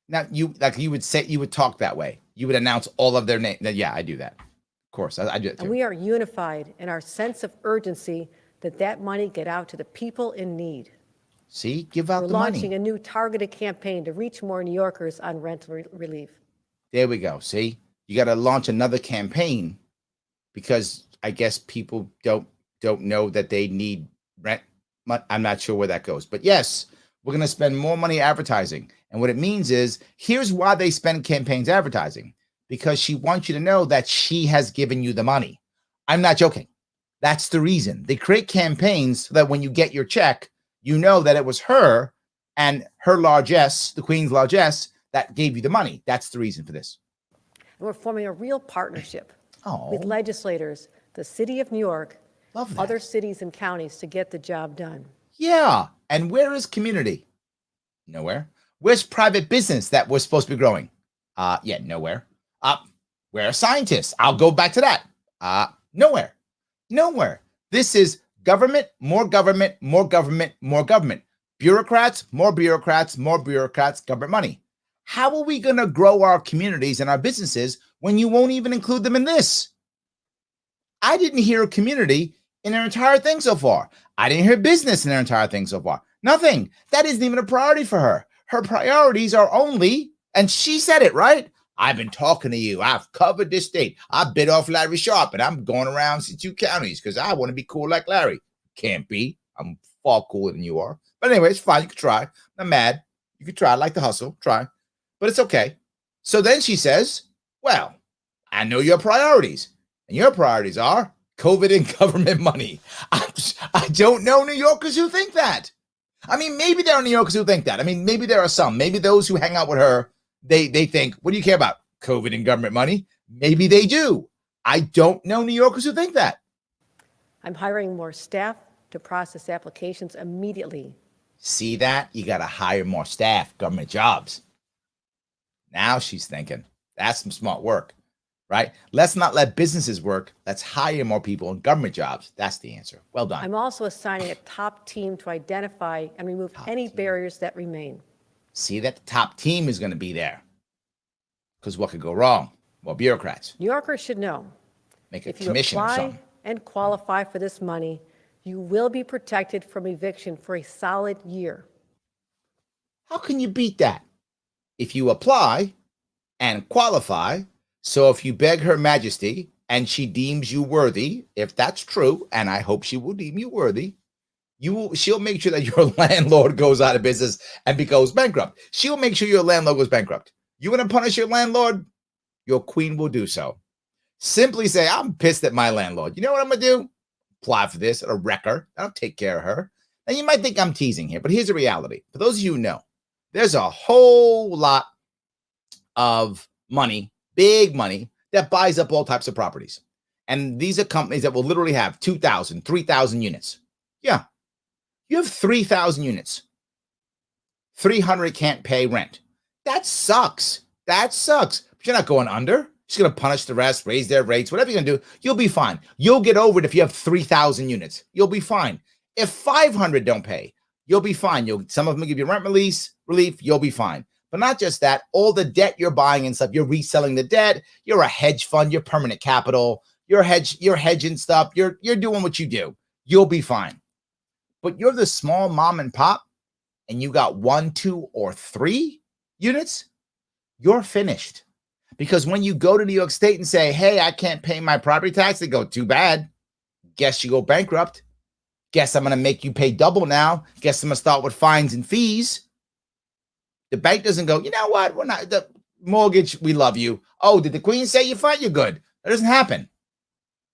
Now you would talk that way. You would announce all of their names. Yeah, I do that. Of course, I do that too. And we are unified in our sense of urgency that money get out to the people in need. See, give out We're the money. We're launching a new targeted campaign to reach more New Yorkers on rental relief. There we go. See, you got to launch another campaign because I guess people don't know that they need rent. I'm not sure where that goes, but yes, we're going to spend more money advertising. And what it means is, here's why they spend campaigns advertising, because she wants you to know that she has given you the money. I'm not joking. That's the reason. They create campaigns so that when you get your check, you know that it was her and her largesse, the Queen's largesse, that gave you the money. That's the reason for this. And we're forming a real partnership with legislators, the city of New York, other cities and counties to get the job done. Yeah. And where is community? Nowhere. Where's private business that was supposed to be growing? Yeah, nowhere. Where are scientists? I'll go back to that. Nowhere. Nowhere. This is government, more government, more government, more government. Bureaucrats, more bureaucrats, more bureaucrats, government money. How are we going to grow our communities and our businesses when you won't even include them in this? I didn't hear a community in their entire thing so far. I didn't hear business in their entire thing so far. Nothing. That isn't even a priority for her. Her priorities are only, and she said it, right? I've been talking to you. I've covered this state. I bit off Larry Sharpe, and I'm going around to 2 counties because I want to be cool like Larry. Can't be. I'm far cooler than you are. But anyway, it's fine. You could try. I'm mad. You could try. I like the hustle. Try. But it's okay. So then she says, well, I know your priorities. And your priorities are COVID and government money. I don't know New Yorkers who think that. I mean, maybe there are New Yorkers who think that. I mean, maybe there are some. Maybe those who hang out with her, they think, what do you care about? COVID and government money? Maybe they do. I don't know New Yorkers who think that. I'm hiring more staff to process applications immediately. See that? You got to hire more staff, government jobs. Now she's thinking, that's some smart work, right? Let's not let businesses work. Let's hire more people in government jobs. That's the answer. Well done. I'm also assigning a top team to identify and remove any barriers that remain. See that the top team is going to be there. Because what could go wrong? More bureaucrats. New Yorkers should know. Make a commission or something. If you apply and qualify for this money, you will be protected from eviction for a solid year. How can you beat that? If you apply and qualify, so if you beg Her Majesty and she deems you worthy, if that's true, and I hope she will deem you worthy, she'll make sure that your landlord goes out of business and becomes bankrupt. She'll make sure your landlord goes bankrupt. You want to punish your landlord? Your queen will do so. Simply say, I'm pissed at my landlord. You know what I'm going to do? Apply for this, a wrecker. I'll take care of her. Now, you might think I'm teasing here, but here's the reality. For those of you who know, there's a whole lot of money, big money, that buys up all types of properties. And these are companies that will literally have 2,000, 3,000 units. Yeah. You have 3,000 units. 300 can't pay rent. That sucks. That sucks. But you're not going under. She's going to punish the rest, raise their rates, whatever you're going to do. You'll be fine. You'll get over it if you have 3,000 units. You'll be fine. If 500 don't pay, you'll be fine. Some of them will give you rent relief. You'll be fine. But not just that, all the debt you're buying and stuff, you're reselling the debt. You're a hedge fund. You're permanent capital. You're hedging stuff. You're doing what you do. You'll be fine. But you're the small mom and pop, and you got 1, 2, or 3 units. You're finished. Because when you go to New York State and say, hey, I can't pay my property tax, they go, too bad. Guess you go bankrupt. Guess I'm going to make you pay double now. Guess I'm going to start with fines and fees. The bank doesn't go, you know what? We're not the mortgage. We love you. Oh, did the queen say you're fine? You're good. That doesn't happen.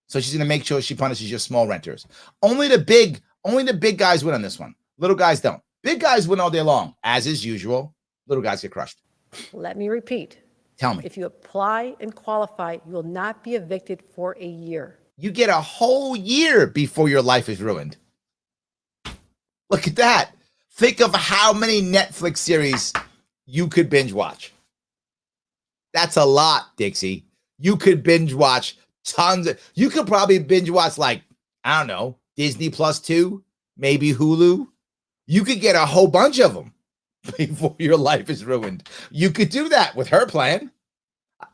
So she's going to make sure she punishes your small renters. Only the big guys win on this one. Little guys don't. Big guys win all day long. As is usual, little guys get crushed. Let me repeat. Tell me. If you apply and qualify, you will not be evicted for a year. You get a whole year before your life is ruined. Look at that. Think of how many Netflix series you could binge watch. That's a lot, Dixie. You could binge watch tons of, you could probably binge watch like, I don't know, Disney Plus 2, maybe Hulu. You could get a whole bunch of them. before your life is ruined. You could do that with her plan.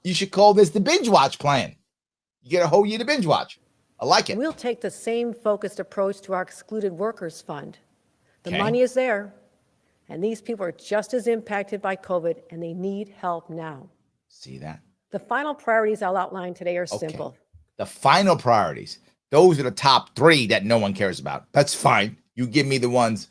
You should call this the binge watch plan. You get a whole year to binge watch. I like it. We'll take the same focused approach to our excluded workers fund. The money is there, and these people are just as impacted by COVID, and they need help now. See that? The final priorities I'll outline today are simple. The final priorities. Those are the top 3 that no one cares about. That's fine. You give me the ones,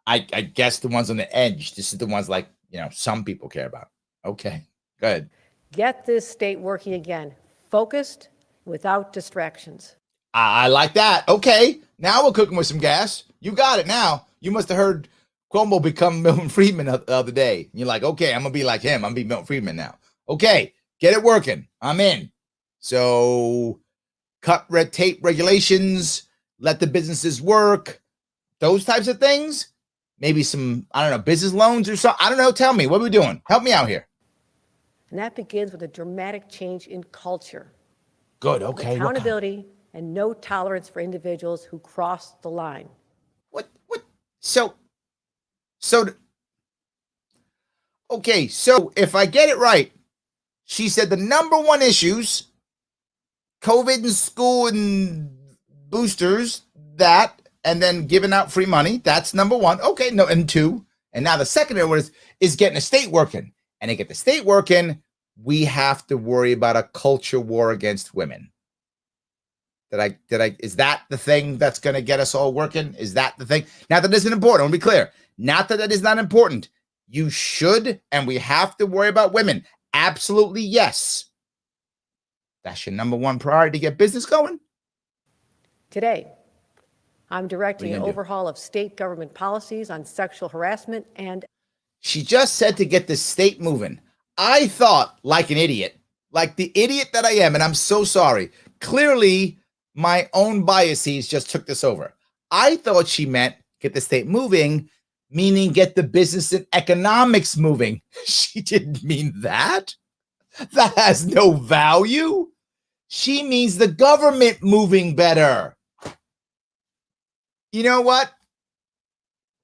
I guess the ones on the edge. This is the ones like, some people care about. Okay, good. Get this state working again, focused, without distractions. I like that. Okay, now we're cooking with some gas. You got it now. You must have heard Cuomo become Milton Friedman the other day. You're like, okay, I'm going to be like him. I'm going to be Milton Friedman now. Okay, get it working. I'm in. So cut red tape regulations, let the businesses work, those types of things. Maybe some, I don't know, business loans or something. I don't know. Tell me, what are we doing? Help me out here. And that begins with a dramatic change in culture. Good, okay. Accountability and no tolerance for individuals who cross the line. Okay, so if I get it right, she said the number 1 issues, COVID and school and boosters, that, and then giving out free money. That's number 1. Okay, no, and 2. And now the second one is getting the state working. And to get the state working, we have to worry about a culture war against women. Is that the thing that's going to get us all working? Is that the thing? Not that isn't important. I want to be clear. Not that is not important. You should, and we have to worry about women. Absolutely, yes. That's your number 1 priority to get business going? Today, I'm directing an overhaul of state government policies on sexual harassment and... She just said to get the state moving. I thought, like an idiot, like the idiot that I am, and I'm so sorry. Clearly, my own biases just took this over. I thought she meant get the state moving, meaning get the business and economics moving. She didn't mean that. That has no value. She means the government moving better. You know what?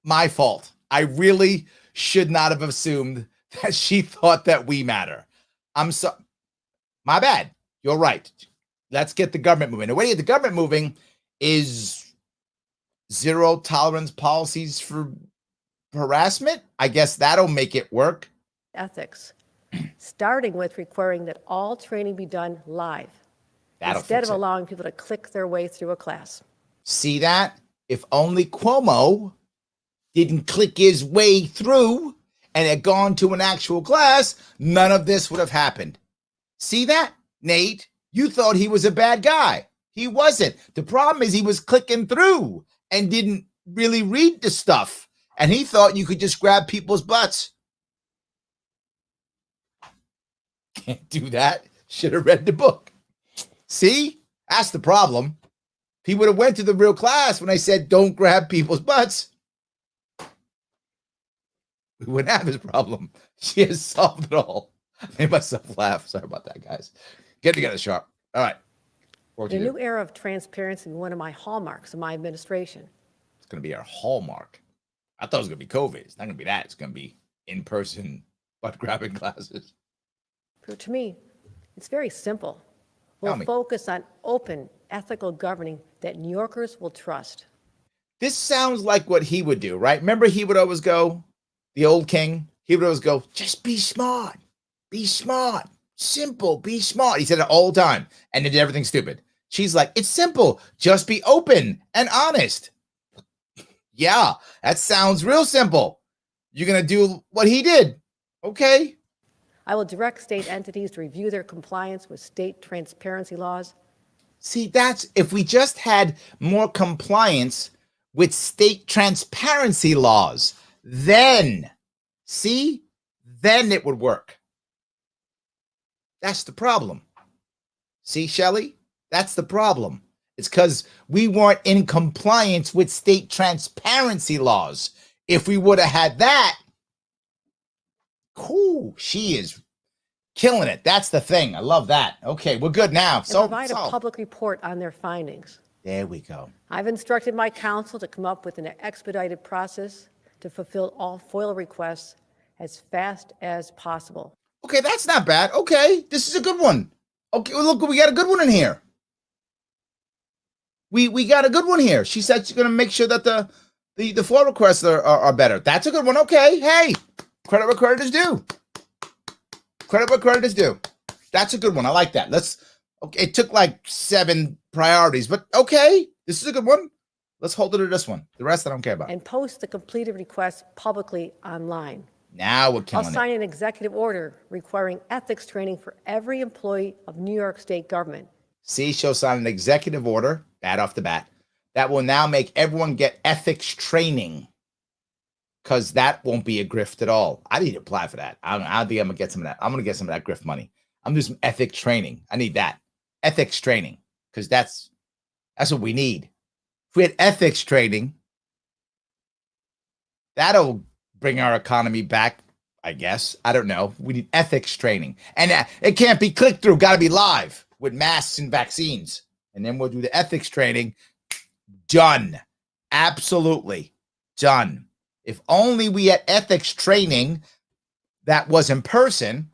My fault. I really should not have assumed that she thought that we matter. My bad. You're right. Let's get the government moving. The way to get the government moving is zero tolerance policies for harassment. I guess that'll make it work. Ethics, starting with requiring that all training be done live instead of allowing people to click their way through a class. See that? If only Cuomo didn't click his way through and had gone to an actual class, none of this would have happened. See that, Nate? You thought he was a bad guy. He wasn't. The problem is he was clicking through and didn't really read the stuff. And he thought you could just grab people's butts. Can't do that. Should have read the book. See? That's the problem. He would have went to the real class when I said don't grab people's butts. We wouldn't have his problem. She has solved it all. I made myself laugh. Sorry about that, guys. Get together, Sharpe. All right. The new era of transparency will be one of my hallmarks of my administration. It's going to be our hallmark. I thought it was going to be COVID. It's not going to be that. It's going to be in-person butt-grabbing classes. To me, it's very simple. We'll focus on open, ethical governing that New Yorkers will trust. This sounds like what he would do, right? Remember, he would always go, the old king, he would always go, just be smart. Be smart. Simple. Be smart. He said it all the time. And did everything stupid. She's like, it's simple. Just be open and honest. Yeah, that sounds real simple. You're going to do what he did. Okay. I will direct state entities to review their compliance with state transparency laws. See, that's if we just had more compliance with state transparency laws, then it would work. That's the problem. See, Shelley, that's the problem. It's because we weren't in compliance with state transparency laws. If we would have had that, cool, she is killing it. That's the thing. I love that. Okay, we're good now. So provide a public report on their findings. There we go. I've instructed my counsel to come up with an expedited process to fulfill all FOIL requests as fast as possible. Okay, that's not bad. Okay, this is a good one. Okay, well, look, we got a good one in here. We got a good one here. She said she's going to make sure that the FOIA requests are better. That's a good one. Okay, hey, credit where credit is due. Credit where credit is due. That's a good one. I like that. Okay, it took like 7 priorities, but okay, this is a good one. Let's hold it to this one. The rest I don't care about. And post the completed request publicly online. Now we're killing I'll it. sign an executive order requiring ethics training for every employee of New York State government. See, she'll sign an executive order, bad off the bat, that will now make everyone get ethics training, because that won't be a grift at all. I need to apply for that. I don't think I'm going to get some of that. I'm going to get some of that grift money. I'm doing some ethics training. I need that. Ethics training, because that's what we need. If we had ethics training, that'll bring our economy back, I guess. I don't know. We need ethics training. And it can't be click through. Got to be live with masks and vaccines. And then we'll do the ethics training. Done. Absolutely. Done. If only we had ethics training that was in person,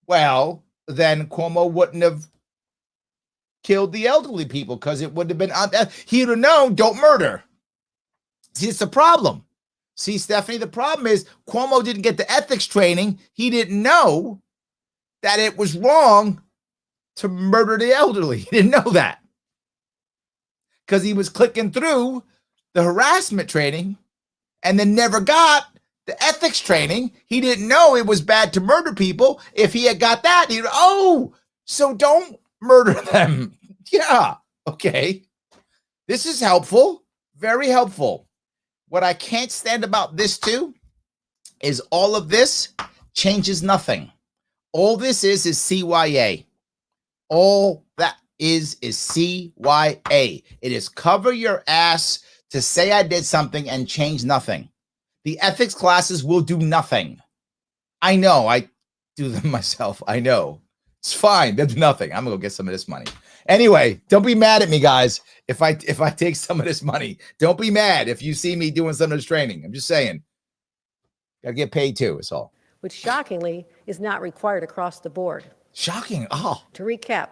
well, then Cuomo wouldn't have killed the elderly people, because it would have been, he would have known, don't murder. See, it's the problem. See, Stephanie, the problem is Cuomo didn't get the ethics training. He didn't know that it was wrong to murder the elderly. He didn't know that, because he was clicking through the harassment training and then never got the ethics training. He didn't know it was bad to murder people. If he had got that, he'd, so don't murder them. Yeah, okay. This is helpful, very helpful. What I can't stand about this too is all of this changes nothing. All this is CYA. All that is CYA. It is cover your ass to say I did something and change nothing. The ethics classes will do nothing. I know, I do them myself. I know. It's fine. They'll do nothing. I'm gonna go get some of this money. Anyway, don't be mad at me, guys. If I take some of this money, don't be mad if you see me doing some of this training. I'm just saying, gotta get paid too. It's all. Which shockingly is not required across the board. Shocking. Oh. To recap,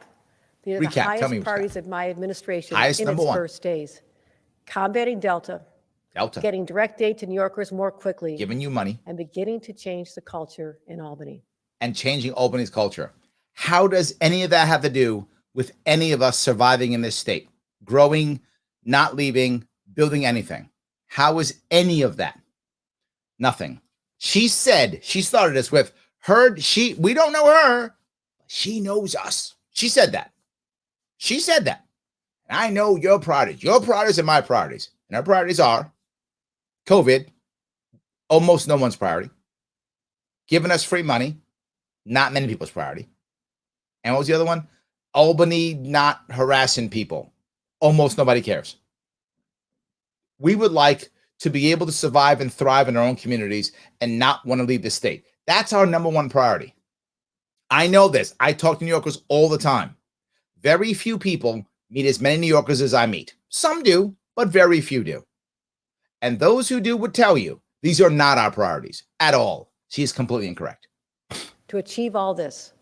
these are the highest priorities of my administration in its first days: combating Delta, getting direct aid to New Yorkers more quickly, giving you money, and beginning to change the culture in Albany. And changing Albany's culture. How does any of that have to do with any of us surviving in this state, growing, not leaving, building anything? How is any of that? Nothing. She said, she started this with we don't know her, but she knows us. She said that. She said that. And I know your priorities. Your priorities are my priorities. And our priorities are COVID, almost no one's priority. Giving us free money, not many people's priority. And what was the other one? Albany not harassing people. Almost nobody cares. We would like to be able to survive and thrive in our own communities and not want to leave the state. That's our number one priority. I know this. I talk to New Yorkers all the time. Very few people meet as many New Yorkers as I meet. Some do, but very few do. And those who do would tell you these are not our priorities at all. She is completely incorrect. To achieve all this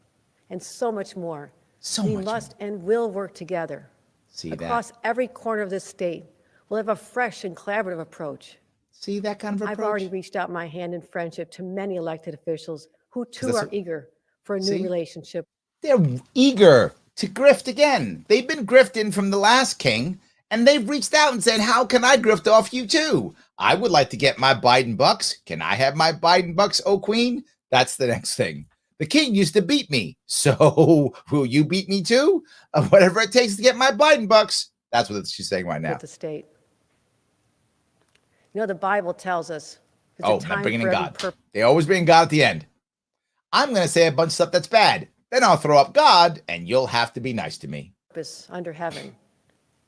and so much more, we must and will work together. Across every corner of this state, we'll have a fresh and collaborative approach. See that kind of approach? I've already reached out my hand in friendship to many elected officials who too are eager for a new relationship. They're eager to grift again. They've been grifting from the last king, and they've reached out and said, how can I grift off you too? I would like to get my Biden bucks. Can I have my Biden bucks, oh queen? That's the next thing. The king used to beat me, so will you beat me too? Whatever it takes to get my Biden bucks. That's what she's saying right now. With the state. You know, the Bible tells us. I'm bringing in God. They always bring God at the end. I'm going to say a bunch of stuff that's bad. Then I'll throw up God, and you'll have to be nice to me. Purpose under heaven.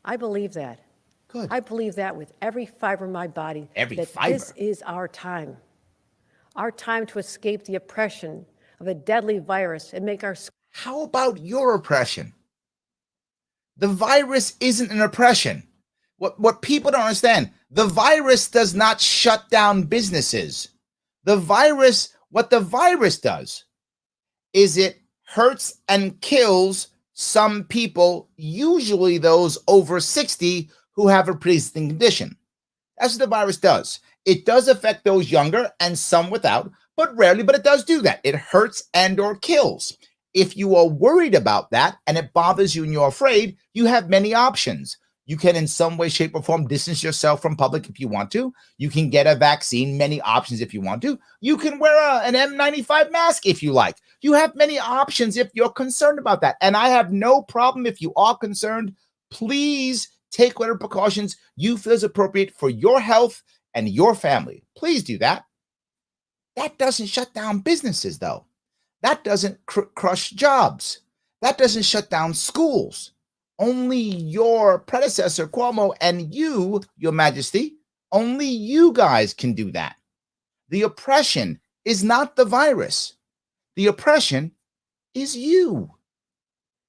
I believe that. Good. I believe that with every fiber of my body. This is our time. Our time to escape the oppression of a deadly virus and make our... How about your oppression? The virus isn't an oppression. What people don't understand, the virus does not shut down businesses. The virus What the virus does is it hurts and kills some people, usually those over 60 who have a pre-existing condition. That's what the virus does. It does affect those younger and some without, but rarely, but it does do that. It hurts and or kills. If you are worried about that and it bothers you and you're afraid, you have many options. You can in some way, shape, or form distance yourself from public if you want to. You can get a vaccine, many options if you want to. You can wear an N95 mask if you like. You have many options if you're concerned about that. And I have no problem if you are concerned. Please take whatever precautions you feel is appropriate for your health and your family. Please do that. That doesn't shut down businesses, though. That doesn't crush jobs. That doesn't shut down schools. Only your predecessor, Cuomo, and you, Your Majesty, only you guys can do that. The oppression is not the virus. The oppression is you.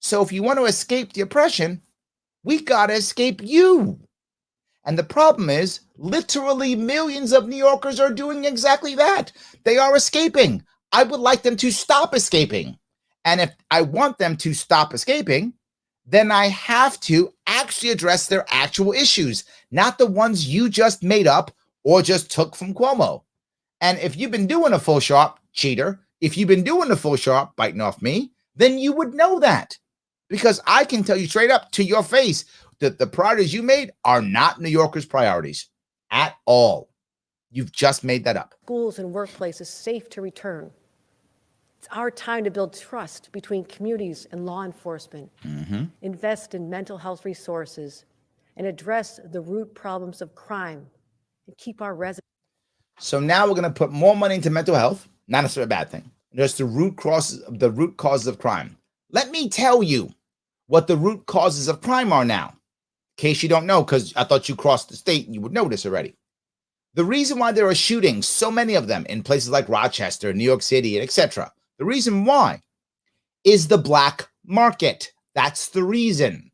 So if you want to escape the oppression, we got to escape you. And the problem is, literally millions of New Yorkers are doing exactly that. They are escaping. I would like them to stop escaping. And if I want them to stop escaping, then I have to actually address their actual issues, not the ones you just made up or just took from Cuomo. And if you've been doing a full Sharpe, cheater, if you've been doing the full Sharpe, biting off me, then you would know that. Because I can tell you straight up to your face that the priorities you made are not New Yorkers' priorities at all. You've just made that up. Schools and workplaces safe to return. It's our time to build trust between communities and law enforcement, invest in mental health resources, and address the root problems of crime, and keep our residents. So now we're going to put more money into mental health, not necessarily a bad thing. Just the root causes of crime. Let me tell you what the root causes of crime are now, in case you don't know, because I thought you crossed the state and you would know this already. The reason why there are shootings, so many of them in places like Rochester, New York City, and etc., the reason why is the black market. That's the reason.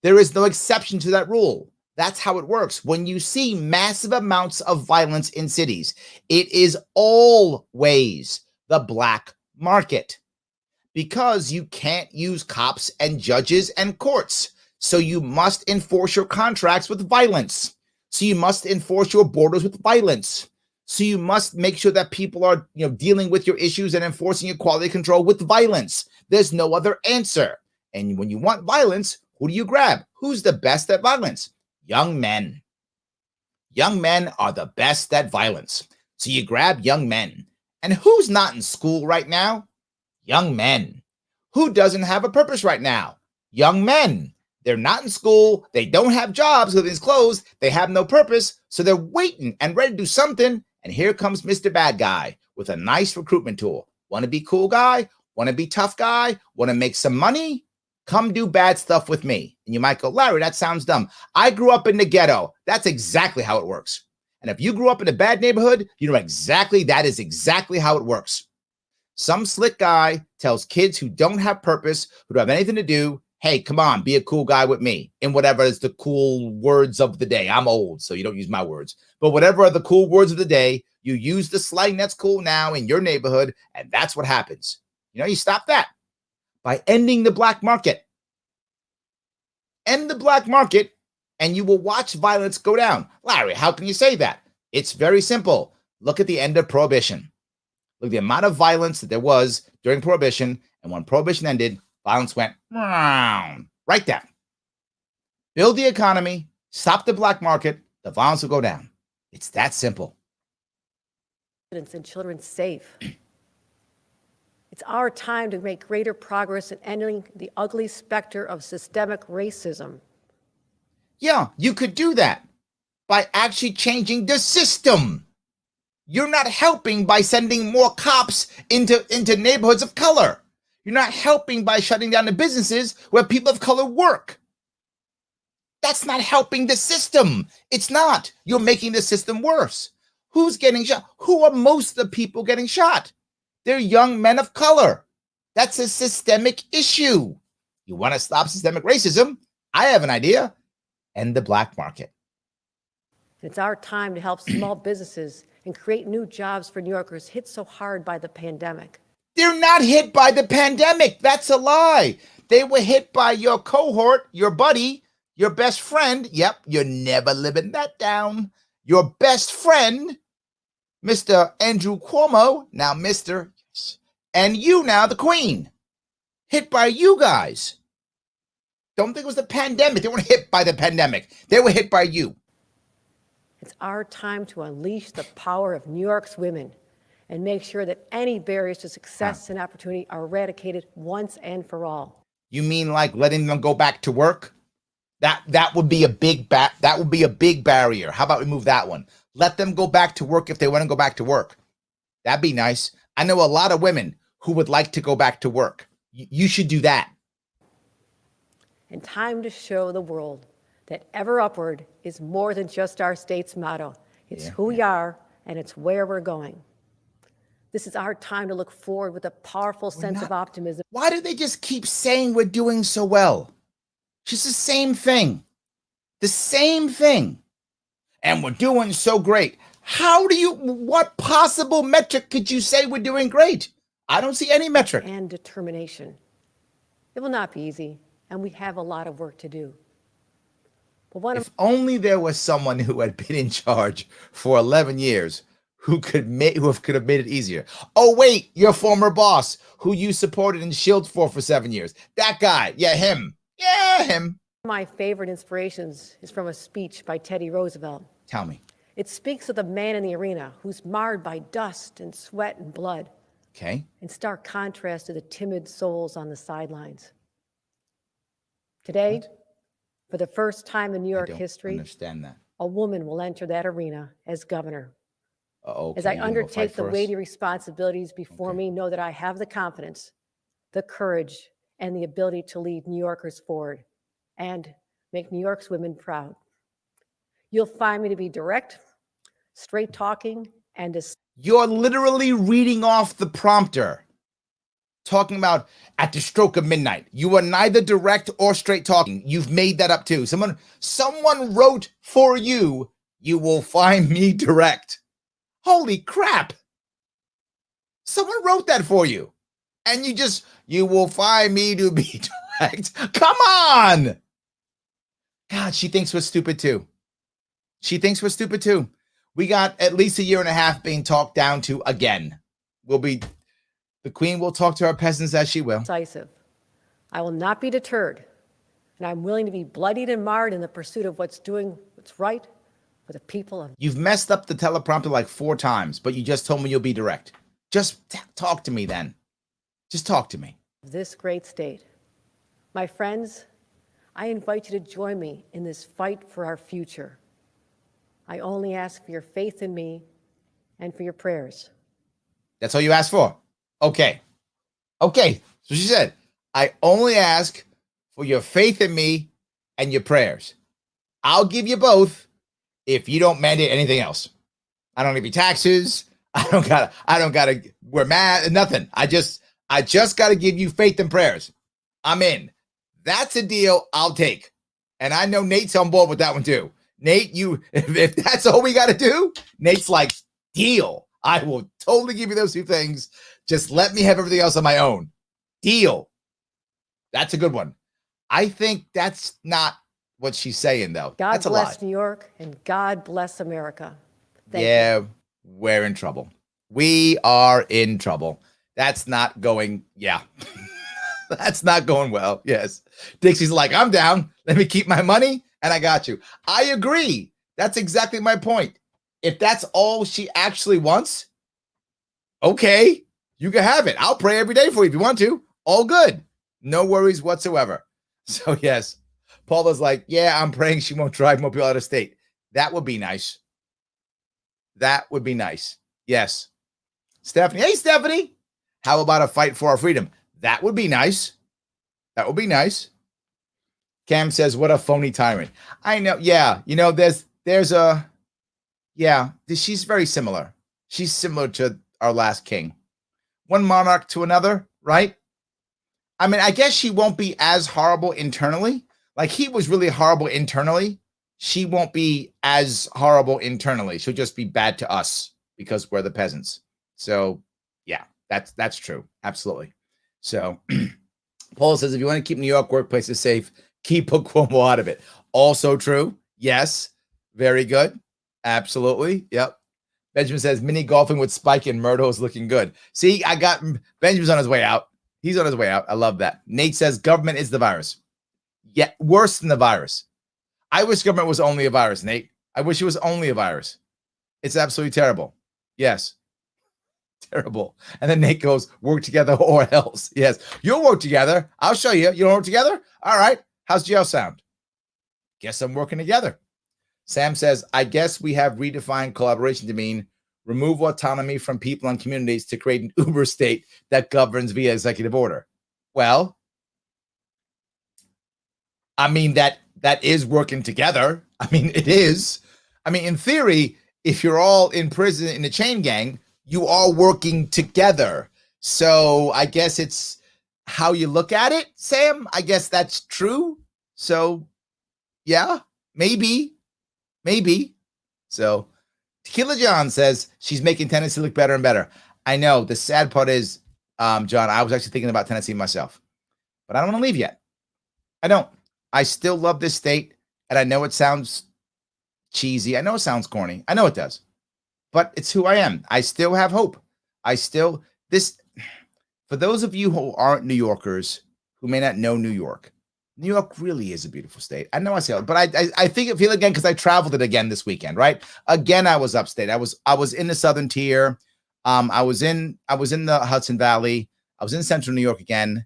There is no exception to that rule. That's how it works. When you see massive amounts of violence in cities, it is always the black market, because you can't use cops and judges and courts. So you must enforce your contracts with violence. So you must enforce your borders with violence. So you must make sure that people are, dealing with your issues and enforcing your quality control with violence. There's no other answer. And when you want violence, who do you grab? Who's the best at violence? Young men. Young men are the best at violence. So you grab young men. And who's not in school right now? Young men. Who doesn't have a purpose right now? Young men. They're not in school. They don't have jobs because it's closed. They have no purpose. So they're waiting and ready to do something. And here comes Mr. Bad Guy with a nice recruitment tool. Want to be cool guy? Want to be tough guy? Want to make some money? Come do bad stuff with me. And you might go, Larry, that sounds dumb. I grew up in the ghetto. That's exactly how it works. And if you grew up in a bad neighborhood, you know exactly that is exactly how it works. Some slick guy tells kids who don't have purpose, who don't have anything to do, hey, come on, be a cool guy with me. In whatever is the cool words of the day. I'm old, so you don't use my words. But whatever are the cool words of the day, you use the slang that's cool now in your neighborhood, and that's what happens. You stop that by ending the black market. End the black market, and you will watch violence go down. Larry, how can you say that? It's very simple. Look at the end of Prohibition. Look at the amount of violence that there was during Prohibition, and when Prohibition ended, violence went right down. Build the economy, stop the black market, the violence will go down. It's that simple. And children safe. It's our time to make greater progress in ending the ugly specter of systemic racism. Yeah, you could do that by actually changing the system. You're not helping by sending more cops into neighborhoods of color. You're not helping by shutting down the businesses where people of color work. That's not helping the system. It's not. You're making the system worse. Who's getting shot? Who are most of the people getting shot? They're young men of color. That's a systemic issue. You want to stop systemic racism? I have an idea. End the black market. It's our time to help small businesses and create new jobs for New Yorkers hit so hard by the pandemic. They're not hit by the pandemic. That's a lie. They were hit by your cohort, your buddy, your best friend. Yep, you're never living that down. Your best friend, Mr. Andrew Cuomo, now Mr. And you now, the Queen. Hit by you guys. Don't think it was the pandemic. They weren't hit by the pandemic. They were hit by you. It's our time to unleash the power of New York's women and make sure that any barriers to success and opportunity are eradicated once and for all. You mean like letting them go back to work? That would be a big barrier. How about we move that one? Let them go back to work if they want to go back to work. That'd be nice. I know a lot of women who would like to go back to work. You should do that. And time to show the world that ever upward is more than just our state's motto. It's who we are and it's where we're going. This is our time to look forward with a powerful sense of optimism. Why do they just keep saying we're doing so well? Just the same thing. The same thing. And we're doing so great. What possible metric could you say we're doing great? I don't see any metric. And determination. It will not be easy, and we have a lot of work to do. But if only there was someone who had been in charge for 11 years who could have made it easier. Oh, wait, your former boss who you supported and shielded for 7 years. That guy. Yeah, him. Yeah, him. My favorite inspirations is from a speech by Teddy Roosevelt. Tell me. It speaks of the man in the arena who's marred by dust and sweat and blood. Okay. In stark contrast to the timid souls on the sidelines. Today, for the first time in New York history, understand that. A woman will enter that arena as governor. Okay, as I undertake the weighty responsibilities before me, know that I have the confidence, the courage, and the ability to lead New Yorkers forward and make New York's women proud. You'll find me to be direct, straight talking, and You're literally reading off the prompter, talking about at the stroke of midnight. You are neither direct or straight talking. You've made that up too. Someone wrote for you, you will find me direct. Holy crap. Someone wrote that for you. And you will find me to be direct. Come on. God, she thinks we're stupid too. She thinks we're stupid too. We got at least a year and a half being talked down to again. The Queen will talk to our peasants as she will. Decisive. I will not be deterred, and I'm willing to be bloodied and marred in the pursuit of what's right for the people of. You've messed up the teleprompter like 4 times, but you just told me you'll be direct. Just talk to me then. Just talk to me. This great state. My friends, I invite you to join me in this fight for our future. I only ask for your faith in me and for your prayers. That's all you asked for? Okay. So she said, I only ask for your faith in me and your prayers. I'll give you both if you don't mandate anything else. I don't give you taxes. I don't gotta wear masks, nothing. I just gotta give you faith and prayers. I'm in. That's a deal I'll take. And I know Nate's on board with that one too. Nate, if that's all we got to do, Nate's like, deal. I will totally give you those 2 things. Just let me have everything else on my own. Deal. That's a good one. I think that's not what she's saying, though. God bless New York and God bless America. Thank you. We're in trouble. We are in trouble. That's not going, that's not going well. Yes. Dixie's like, I'm down. Let me keep my money. And I got you. I agree. That's exactly my point. If that's all she actually wants, okay, you can have it. I'll pray every day for you if you want to. All good. No worries whatsoever. So, yes, Paula's like, yeah, I'm praying she won't drive more people out of state. That would be nice. That would be nice. Yes. Stephanie. Hey, Stephanie. How about a fight for our freedom? That would be nice. That would be nice. Cam says, what a phony tyrant. I know. Yeah. She's very similar. She's similar to our last king. One monarch to another, right? I mean, I guess she won't be as horrible internally. Like he was really horrible internally. She won't be as horrible internally. She'll just be bad to us. because we're the peasants. So yeah, that's true. Absolutely. So Paul says, if you want to keep New York workplaces safe, keep Cuomo out of it. Also true. Yes. Very good. Absolutely. Yep. Benjamin says, mini golfing with Spike and Murdo is looking good. See, I got Benjamin's on his way out. He's on his way out. I love that. Nate says, government is the virus. Yeah, worse than the virus. I wish government was only a virus, Nate. I wish it was only a virus. It's absolutely terrible. Yes. Terrible. And then Nate goes, work together or else. Yes. You'll work together. I'll show you. You don't work together? All right. How's jail sound? Guess I'm working together. Sam says, I guess we have redefined collaboration to mean remove autonomy from people and communities to create an uber state that governs via executive order. Well, I mean, that is working together. I mean, it is. I mean, in theory, if you're all in prison in a chain gang, you are working together. So I guess it's how you look at it, Sam. I guess that's true. So yeah, maybe. So Tequila John says she's making Tennessee look better and better. I know. The sad part is, John, I was actually thinking about Tennessee myself, but I don't want to leave yet. I don't. I still love this state, and I know it sounds cheesy. I know it sounds corny. I know it does. But it's who I am. I still have hope. For those of you who aren't New Yorkers, who may not know New York really is a beautiful state. I know I say it, but I think it feel again because I traveled it again this weekend, right? Again, I was upstate. I was in the southern tier. I was in the Hudson Valley. I was in central New York again.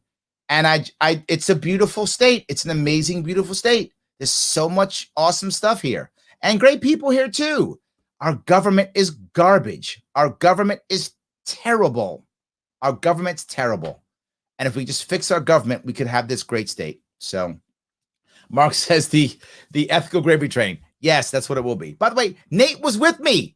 And it's a beautiful state. It's an amazing, beautiful state. There's so much awesome stuff here and great people here too. Our government is garbage. Our government is terrible. Our government's terrible. And if we just fix our government, we could have this great state. So Mark says the ethical gravy train. Yes, that's what it will be. By the way, Nate was with me.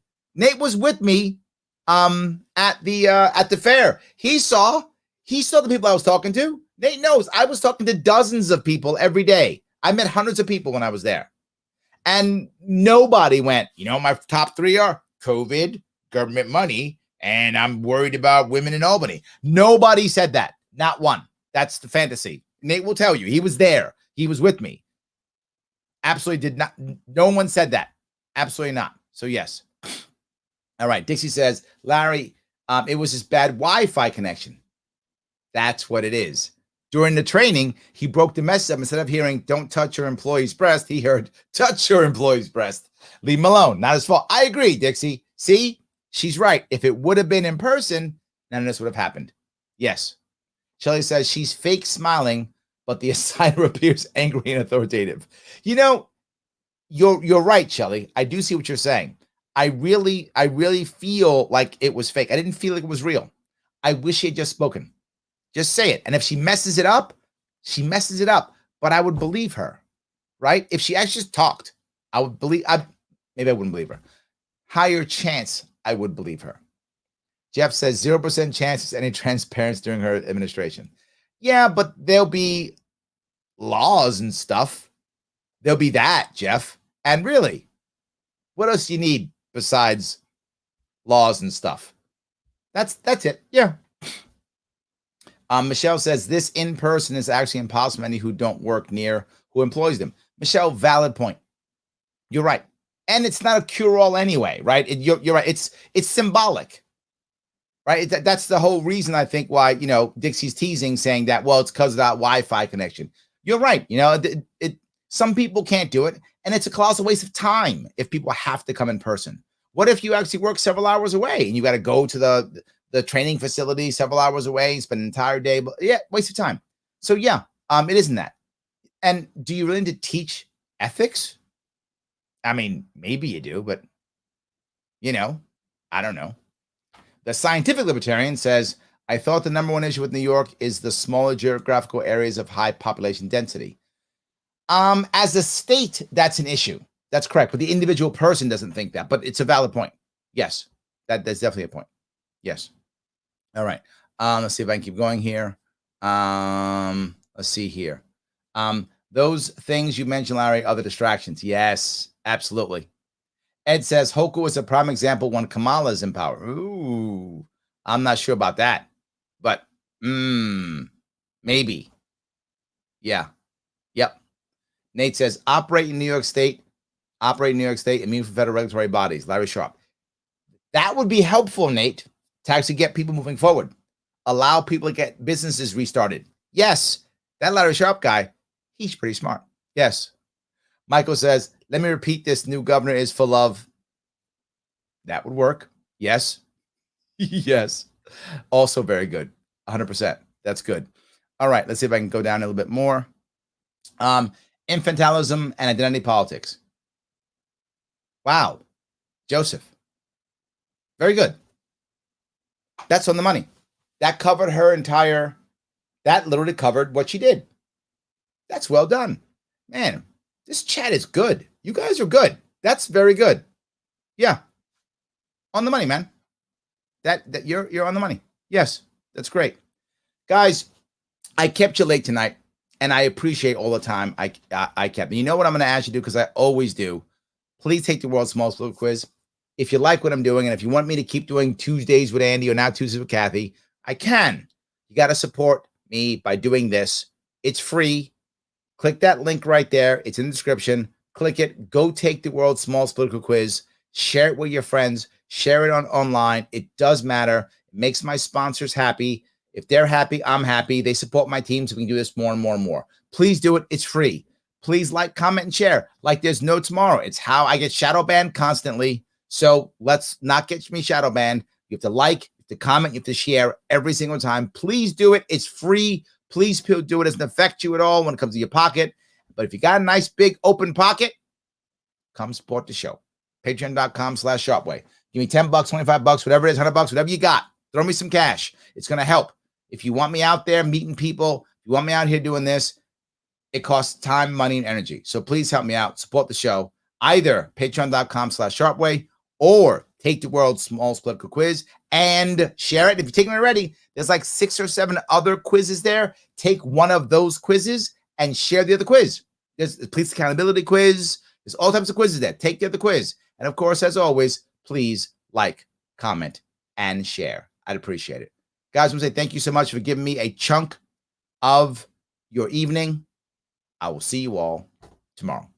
At the fair. He saw the people I was talking to. Nate knows I was talking to dozens of people every day. I met hundreds of people when I was there. And nobody went, my top three are COVID, government money, and I'm worried about women in Albany. Nobody said that. Not one. That's the fantasy. Nate will tell you. He was there. He was with me. Absolutely did not. No one said that. Absolutely not. So yes. All right. Dixie says, Larry, it was his bad Wi-Fi connection. That's what it is. During the training, he broke the message up. Instead of hearing, don't touch your employee's breast, he heard, touch your employee's breast. Leave him alone. Not his fault. I agree, Dixie. See, she's right. If it would have been in person, none of this would have happened. Yes. Shelley says she's fake smiling, but the assigner appears angry and authoritative. You're right, Shelley. I do see what you're saying. I really feel like it was fake. I didn't feel like it was real. I wish she had just spoken. Just say it. And if she messes it up, she messes it up. But I would believe her, right? If she actually just talked, I would believe. Maybe I wouldn't believe her. Higher chance, I would believe her. Jeff says 0% chances any transparency during her administration. Yeah, but there'll be laws and stuff. There'll be that, Jeff. And really, what else do you need besides laws and stuff? That's it. Yeah. Michelle says this in person is actually impossible. Many who don't work near who employs them. Michelle, valid point. You're right. And it's not a cure-all anyway, right? You're right. It's symbolic, right? That's the whole reason I think why, Dixie's teasing saying that, well, it's because of that Wi-Fi connection. You're right. Some people can't do it. And it's a colossal waste of time if people have to come in person. What if you actually work several hours away and you got to go to the training facility several hours away, spend an entire day? But yeah, waste of time. So yeah, it isn't that. And do you really need to teach ethics? I mean, maybe you do, but I don't know. The scientific libertarian says, I thought the number one issue with New York is the smaller geographical areas of high population density. As a state, that's an issue. That's correct. But the individual person doesn't think that, but it's a valid point. Yes, that's definitely a point. Yes. All right. Let's see if I can keep going here. Let's see here. Those things you mentioned, Larry, are the distractions. Yes, absolutely. Ed says Hoku is a prime example when Kamala is in power. Ooh, I'm not sure about that, but maybe. Yeah. Yep. Nate says operate in New York State, immune from federal regulatory bodies. Larry Sharpe. That would be helpful, Nate, to actually get people moving forward. Allow people to get businesses restarted. Yes, that Larry Sharpe guy, he's pretty smart. Yes. Michael says, let me repeat this. New governor is full of. That would work. Yes. Yes. Also very good. 100%. That's good. All right. Let's see if I can go down a little bit more. Infantilism and identity politics. Wow. Joseph. Very good. That's on the money. That covered her entire, that literally covered what she did. That's well done. Man, this chat is good. You guys are good. That's very good. Yeah. On the money, man. That you're on the money. Yes, that's great. Guys, I kept you late tonight, and I appreciate all the time I kept. And you know what I'm going to ask you to do, because I always do. Please take the World's Smallest Political Quiz. If you like what I'm doing, and if you want me to keep doing Tuesdays with Andy or now Tuesdays with Kathy, I can. You got to support me by doing this. It's free. Click that link right there. It's in the description. Click it. Go take the World's Smallest Political Quiz. Share it with your friends. Share it online. It does matter. It makes my sponsors happy. If they're happy, I'm happy. They support my team, so we can do this more and more and more. Please do it. It's free. Please like, comment, and share. Like there's no tomorrow. It's how I get shadow banned constantly. So let's not get me shadow banned. You have to like, you have to comment, you have to share every single time. Please do it. It's free. Please do it. It doesn't affect you at all when it comes to your pocket. But if you got a nice big open pocket, come support the show. Patreon.com/Sharpeway. Give me $10, $25, whatever it is, $100, whatever you got. Throw me some cash. It's going to help. If you want me out there meeting people, if you want me out here doing this, it costs time, money, and energy. So please help me out. Support the show. Either patreon.com/Sharpeway or take the World's Smallest Political Quiz and share it. If you're taking it already, there's like 6 or 7 other quizzes there. Take one of those quizzes and share the other quiz. There's the police accountability quiz. There's all types of quizzes there. Take the other quiz. And of course, as always, please like, comment, and share. I'd appreciate it. Guys, I want to say thank you so much for giving me a chunk of your evening. I will see you all tomorrow.